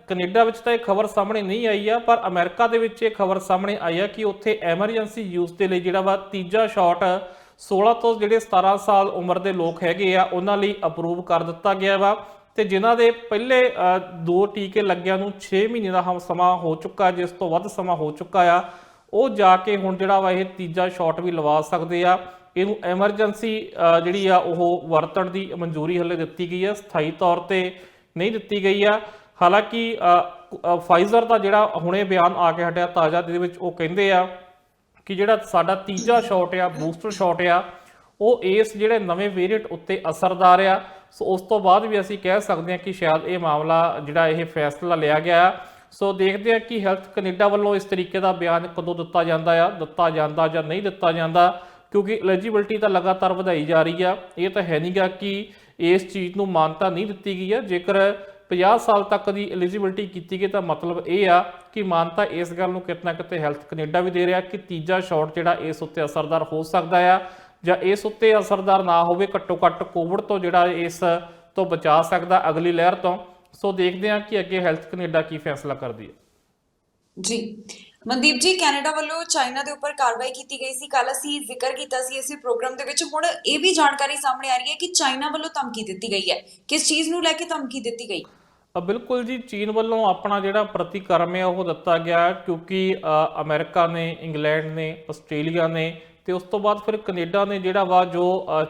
ਕੈਨੇਡਾ ਵਿੱਚ ਤਾਂ ਇਹ ਖਬਰ ਸਾਹਮਣੇ ਨਹੀਂ ਆਈ ਆ, ਪਰ ਅਮਰੀਕਾ ਦੇ ਵਿੱਚ ਇਹ ਖਬਰ ਸਾਹਮਣੇ ਆਈ ਆ ਕਿ ਉੱਥੇ ਐਮਰਜੈਂਸੀ ਯੂਜ਼ ਦੇ ਲਈ ਜਿਹੜਾ ਵਾ ਤੀਜਾ ਸ਼ਾਟ 16 ਤੋਂ ਜਿਹੜੇ 17 ਸਾਲ ਉਮਰ ਦੇ ਲੋਕ ਹੈਗੇ ਆ ਉਹਨਾਂ ਲਈ ਅਪਰੂਵ ਕਰ ਦਿੱਤਾ ਗਿਆ ਵਾ। ਤੇ ਜਿਨ੍ਹਾਂ ਦੇ ਪਹਿਲੇ 2 ਟੀਕੇ ਲੱਗਿਆਂ ਨੂੰ 6 ਮਹੀਨੇ ਦਾ ਸਮਾਂ ਹੋ ਚੁੱਕਾ, ਜਿਸ ਤੋਂ ਵੱਧ ਸਮਾਂ ਹੋ ਚੁੱਕਾ ਆ, ਉਹ ਜਾ ਕੇ ਹੁਣ ਜਿਹੜਾ ਵਾ ਇਹ ਤੀਜਾ ਸ਼ਾਟ ਵੀ ਲਵਾ ਸਕਦੇ ਆ। ਇਹਨੂੰ ਐਮਰਜੈਂਸੀ ਜਿਹੜੀ ਆ ਉਹ ਵਰਤਣ ਦੀ ਮਨਜ਼ੂਰੀ ਹਲੇ ਦਿੱਤੀ ਗਈ ਆ, ਸਥਾਈ ਤੌਰ ਤੇ ਨਹੀਂ ਦਿੱਤੀ ਗਈ ਆ। ਹਾਲਾਂਕਿ ਫਾਈਜ਼ਰ ਦਾ ਜਿਹੜਾ ਹੁਣੇ ਬਿਆਨ ਆ ਕੇ ਹਟਿਆ ਤਾਜ਼ਾ, ਜਿਹਦੇ ਵਿੱਚ ਉਹ ਕਹਿੰਦੇ ਆ ਕਿ ਜਿਹੜਾ ਸਾਡਾ ਤੀਜਾ ਸ਼ਾਟ ਆ, ਬੂਸਟਰ ਸ਼ਾਟ ਆ, ਉਹ ਇਸ ਜਿਹੜੇ ਨਵੇਂ ਵੇਰੀਐਂਟ ਉੱਤੇ ਅਸਰਦਾਰ ਆ। ਸੋ ਉਸ ਤੋਂ ਬਾਅਦ ਵੀ ਅਸੀਂ ਕਹਿ ਸਕਦੇ ਹਾਂ ਕਿ ਸ਼ਾਇਦ ਇਹ ਮਾਮਲਾ ਜਿਹੜਾ ਇਹ ਫੈਸਲਾ ਲਿਆ ਗਿਆ। ਸੋ ਦੇਖਦੇ ਹਾਂ ਕਿ ਹੈਲਥ ਕੈਨੇਡਾ ਵੱਲੋਂ ਇਸ ਤਰੀਕੇ ਦਾ ਬਿਆਨ ਕਦੋਂ ਦਿੱਤਾ ਜਾਂਦਾ ਜਾਂ ਨਹੀਂ ਦਿੱਤਾ ਜਾਂਦਾ, ਕਿਉਂਕਿ ਐਲੀਜੀਬਿਲਟੀ ਤਾਂ ਲਗਾਤਾਰ ਵਧਾਈ ਜਾ ਰਹੀ ਆ। ਇਹ ਤਾਂ ਹੈ ਨਹੀਂਗਾ ਕਿ ਇਸ ਚੀਜ਼ ਨੂੰ ਮਾਨਤਾ ਨਹੀਂ ਦਿੱਤੀ ਗਈ ਆ। ਜੇਕਰ 50 ਸਾਲ ਤੱਕ ਦੀ ਐਲੀਜੀਬਿਲਟੀ ਕੀਤੀ ਗਈ ਤਾਂ ਮਤਲਬ ਇਹ ਆ ਕਿ ਮਾਨਤਾ ਇਸ ਗੱਲ ਨੂੰ ਕਿਤੇ ਨਾ ਕਿਤੇ ਹੈਲਥ ਕੈਨੇਡਾ ਵੀ ਦੇ ਰਿਹਾ ਕਿ ਤੀਜਾ ਸ਼ਾਟ ਜਿਹੜਾ ਇਸ ਉੱਤੇ ਅਸਰਦਾਰ ਹੋ ਸਕਦਾ ਆ, ਜਾਂ ਇਸ ਉੱਤੇ ਅਸਰਦਾਰ ਨਾ ਹੋਵੇ, ਘੱਟੋ ਘੱਟ ਕੋਵਿਡ ਤੋਂ ਜਿਹੜਾ ਇਸ ਤੋਂ ਬਚਾ ਸਕਦਾ ਅਗਲੀ ਲਹਿਰ ਤੋਂ। ਸੋ ਦੇਖਦੇ ਹਾਂ ਕਿ ਅੱਗੇ ਹੈਲਥ ਕੈਨੇਡਾ ਕੀ ਫੈਸਲਾ ਕਰਦੀ ਹੈ। ਜੀ ਮਨਦੀਪ ਜੀ, ਕੈਨੇਡਾ ਵੱਲੋਂ ਚਾਈਨਾ ਦੇ ਉੱਪਰ ਕਾਰਵਾਈ ਕੀਤੀ ਗਈ ਸੀ, ਕੱਲ ਅਸੀਂ ਜ਼ਿਕਰ ਕੀਤਾ ਸੀ ਇਸੇ ਪ੍ਰੋਗਰਾਮ ਦੇ ਵਿੱਚ। ਹੁਣ ਇਹ ਵੀ ਜਾਣਕਾਰੀ ਸਾਹਮਣੇ ਆ ਰਹੀ ਹੈ ਕਿ ਚਾਈਨਾ ਵੱਲੋਂ ਧਮਕੀ ਦਿੱਤੀ ਗਈ ਹੈ। ਕਿਸ ਚੀਜ਼ ਨੂੰ ਲੈ ਕੇ ਧਮਕੀ ਦਿੱਤੀ ਗਈ? ਬਿਲਕੁਲ ਜੀ, ਚੀਨ ਵੱਲੋਂ ਆਪਣਾ ਜਿਹੜਾ ਪ੍ਰਤੀਕਰਮ ਹੈ ਉਹ ਦਿੱਤਾ ਗਿਆ, ਕਿਉਂਕਿ ਅਮਰੀਕਾ ਨੇ, ਇੰਗਲੈਂਡ ਨੇ, ਆਸਟ੍ਰੇਲੀਆ ਨੇ ਤੇ ਉਸ ਤੋਂ ਬਾਅਦ ਫਿਰ ਕੈਨੇਡਾ ਨੇ ਜਿਹੜਾ ਵਾ ਜੋ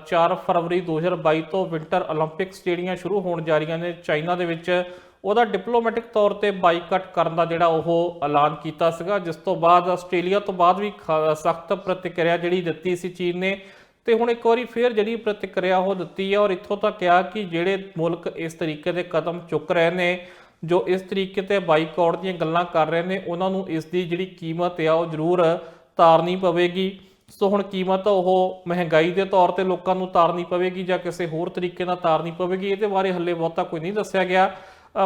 4 ਫਰਵਰੀ 2022 ਤੋਂ ਵਿੰਟਰ 올림픽ਸ ਜਿਹੜੀਆਂ ਸ਼ੁਰੂ ਹੋਣ ਜਾ ਰਹੀਆਂ ਨੇ ਚਾਈਨਾ ਦੇ ਵਿੱਚ, ਉਹਦਾ ਡਿਪਲੋਮੈਟਿਕ ਤੌਰ ਤੇ ਬਾਈਕਾਟ ਕਰਨ ਦਾ ਜਿਹੜਾ ਉਹ ਐਲਾਨ ਕੀਤਾ ਸੀਗਾ, ਜਿਸ ਤੋਂ ਬਾਅਦ ਆਸਟ੍ਰੇਲੀਆ ਤੋਂ ਬਾਅਦ ਵੀ ਸਖਤ ਪ੍ਰਤੀਕਿਰਿਆ ਜਿਹੜੀ ਦਿੱਤੀ ਸੀ ਚੀਨ ਨੇ। ਤੇ ਹੁਣ ਇੱਕ ਵਾਰੀ ਫੇਰ ਜਿਹੜੀ ਪ੍ਰਤੀਕਿਰਿਆ ਉਹ ਦਿੱਤੀ ਹੈ ਔਰ ਇੱਥੋਂ ਤੱਕ ਕਿਹਾ ਕਿ ਜਿਹੜੇ ਮੁਲਕ ਇਸ ਤਰੀਕੇ ਦੇ ਕਦਮ ਚੁੱਕ ਰਹੇ ਨੇ, ਜੋ ਇਸ ਤਰੀਕੇ ਤੇ ਬਾਈਕਾਟ ਦੀਆਂ ਗੱਲਾਂ ਕਰ ਰਹੇ ਨੇ, ਉਹਨਾਂ ਨੂੰ ਇਸ ਦੀ ਜਿਹੜੀ ਕੀਮਤ ਆ ਉਹ ਜ਼ਰੂਰ ਤਾਰਨੀ ਪਵੇਗੀ। ਸੋ ਹੁਣ ਕੀਮਤ ਉਹ ਮਹਿੰਗਾਈ ਦੇ ਤੌਰ ਤੇ ਲੋਕਾਂ ਨੂੰ ਤਾਰਨੀ ਪਵੇਗੀ ਜਾਂ ਕਿਸੇ ਹੋਰ ਤਰੀਕੇ ਨਾਲ ਤਾਰਨੀ ਪਵੇਗੀ, ਇਹਦੇ ਬਾਰੇ ਹੱਲੇ ਬਹੁਤਾ ਕੋਈ ਨਹੀਂ ਦੱਸਿਆ ਗਿਆ।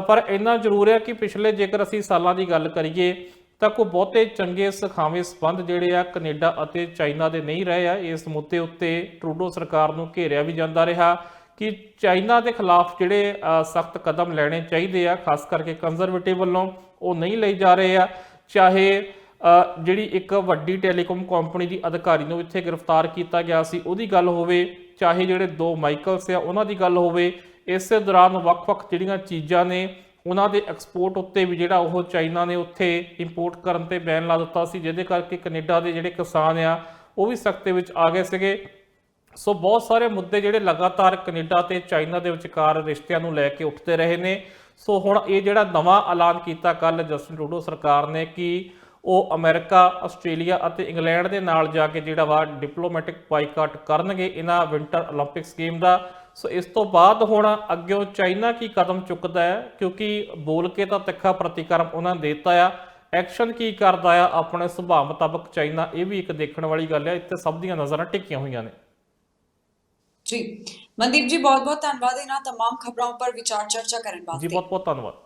ਪਰ ਇੰਨਾ ਜ਼ਰੂਰ ਹੈ ਕਿ ਪਿਛਲੇ ਜੇਕਰ ਅਸੀਂ ਸਾਲਾਂ ਦੀ ਗੱਲ ਕਰੀਏ ਤਾਂ ਕੋਈ ਬਹੁਤੇ ਚੰਗੇ ਸੁਖਾਵੇਂ ਸੰਬੰਧ ਜਿਹੜੇ ਆ ਕੈਨੇਡਾ ਅਤੇ ਚਾਈਨਾ ਦੇ ਨਹੀਂ ਰਹੇ ਆ। ਇਸ ਮੁੱਦੇ ਉੱਤੇ ਟਰੂਡੋ ਸਰਕਾਰ ਨੂੰ ਘੇਰਿਆ ਵੀ ਜਾਂਦਾ ਰਿਹਾ ਕਿ ਚਾਈਨਾ ਦੇ ਖਿਲਾਫ ਜਿਹੜੇ ਸਖਤ ਕਦਮ ਲੈਣੇ ਚਾਹੀਦੇ ਆ, ਖਾਸ ਕਰਕੇ ਕੰਜ਼ਰਵੇਟਿਵ ਵੱਲੋਂ, ਉਹ ਨਹੀਂ ਲਈ ਜਾ ਰਹੇ ਆ। ਚਾਹੇ ਜਿਹੜੀ ਇੱਕ ਵੱਡੀ ਟੈਲੀਕਾਮ ਕੰਪਨੀ ਦੀ ਅਧਿਕਾਰੀ ਨੂੰ ਇੱਥੇ ਗ੍ਰਿਫਤਾਰ ਕੀਤਾ ਗਿਆ ਸੀ ਉਹਦੀ ਗੱਲ ਹੋਵੇ, ਚਾਹੇ ਜਿਹੜੇ 2 ਮਾਈਕਲਸ ਆ ਉਹਨਾਂ ਦੀ ਗੱਲ ਹੋਵੇ, ਇਸੇ ਦੌਰਾਨ ਵੱਖ-ਵੱਖ ਜਿਹੜੀਆਂ ਚੀਜ਼ਾਂ ਨੇ ਉਹਨਾਂ ਦੇ ਐਕਸਪੋਰਟ ਉੱਤੇ ਵੀ ਜਿਹੜਾ ਉਹ ਚਾਈਨਾ ਨੇ ਉੱਥੇ ਇੰਪੋਰਟ ਕਰਨ ਤੇ ਬੈਨ ਲਾ ਦਿੱਤਾ ਸੀ, ਜਿਹਦੇ ਕਰਕੇ ਕੈਨੇਡਾ ਦੇ ਜਿਹੜੇ ਕਿਸਾਨ ਆ ਉਹ ਵੀ ਸਖਤੇ ਵਿੱਚ ਆ ਗਏ ਸੀਗੇ। ਸੋ ਬਹੁਤ ਸਾਰੇ ਮੁੱਦੇ ਜਿਹੜੇ ਲਗਾਤਾਰ ਕੈਨੇਡਾ ਤੇ ਚਾਈਨਾ ਦੇ ਵਿਚਕਾਰ ਰਿਸ਼ਤਿਆਂ ਨੂੰ ਲੈ ਕੇ ਉੱਠਦੇ ਰਹੇ ਨੇ। ਸੋ ਹੁਣ ਇਹ ਜਿਹੜਾ ਨਵਾਂ ਐਲਾਨ ਕੀਤਾ ਕੱਲ ਜਸਟਿਨ ਟਰੂਡੋ ਸਰਕਾਰ ਨੇ ਕਿ ਉਹ ਅਮਰੀਕਾ, ਆਸਟ੍ਰੇਲੀਆ ਅਤੇ ਇੰਗਲੈਂਡ ਦੇ ਨਾਲ ਜਾ ਕੇ ਜਿਹੜਾ ਵਾ ਡਿਪਲੋਮੈਟਿਕ ਬਾਈਕਾਟ ਕਰਨਗੇ ਇਹਨਾਂ ਵਿੰਟਰ 올림픽 ਗੇਮ ਦਾ। ਸੋ ਇਸ ਤੋਂ ਬਾਅਦ ਹੁਣ ਅੱਗੇ ਚਾਈਨਾ ਕੀ ਕਦਮ ਚੁੱਕਦਾ ਹੈ, ਕਿਉਂਕਿ ਬੋਲ ਕੇ ਤਾਂ ਤਿੱਖਾ ਪ੍ਰਤੀਕਰਮ ਉਹਨਾਂ ਨੇ ਦਿੱਤਾ ਆ, ਐਕਸ਼ਨ ਕੀ ਕਰਦਾ ਆ ਆਪਣੇ ਸੁਭਾਅ ਮੁਤਾਬਕ ਚਾਈਨਾ, ਇਹ ਵੀ ਇੱਕ ਦੇਖਣ ਵਾਲੀ ਗੱਲ ਹੈ। ਇੱਥੇ ਸਭ ਦੀਆਂ ਨਜ਼ਰਾਂ ਟਿਕੀਆਂ ਹੋਈਆਂ ਨੇ। ਜੀ ਮਨਦੀਪ ਜੀ, ਬਹੁਤ ਬਹੁਤ ਧੰਨਵਾਦ ਇਹਨਾਂ तमाम ਖਬਰਾਂ ਉੱਪਰ ਵਿਚਾਰ ਚਰਚਾ ਕਰਨ ਵਾਸਤੇ। ਜੀ ਬਹੁਤ ਬਹੁਤ ਧੰਨਵਾਦ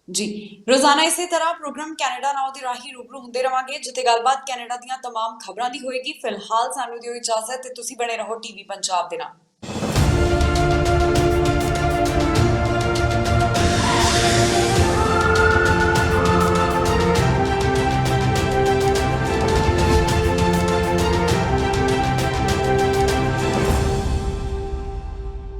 ਜੀ। ਰੋਜ਼ਾਨਾ ਇਸੇ ਤਰ੍ਹਾਂ ਪ੍ਰੋਗਰਾਮ ਕੈਨੇਡਾ ਨਾਓ ਦੇ ਰਾਹੀਂ ਰੂਬਰੂ ਹੁੰਦੇ ਰਵਾਂਗੇ, ਜਿੱਥੇ ਗੱਲਬਾਤ ਕੈਨੇਡਾ ਦੀਆਂ तमाम ਖਬਰਾਂ ਦੀ ਹੋਏਗੀ। ਫਿਲਹਾਲ ਸਾਨੂੰ ਦਿਓ ਇਜਾਜ਼ਤ ਤੇ ਤੁਸੀਂ ਬਣੇ ਰਹੋ ਟੀਵੀ ਪੰਜਾਬ ਦੇ ਨਾਲ।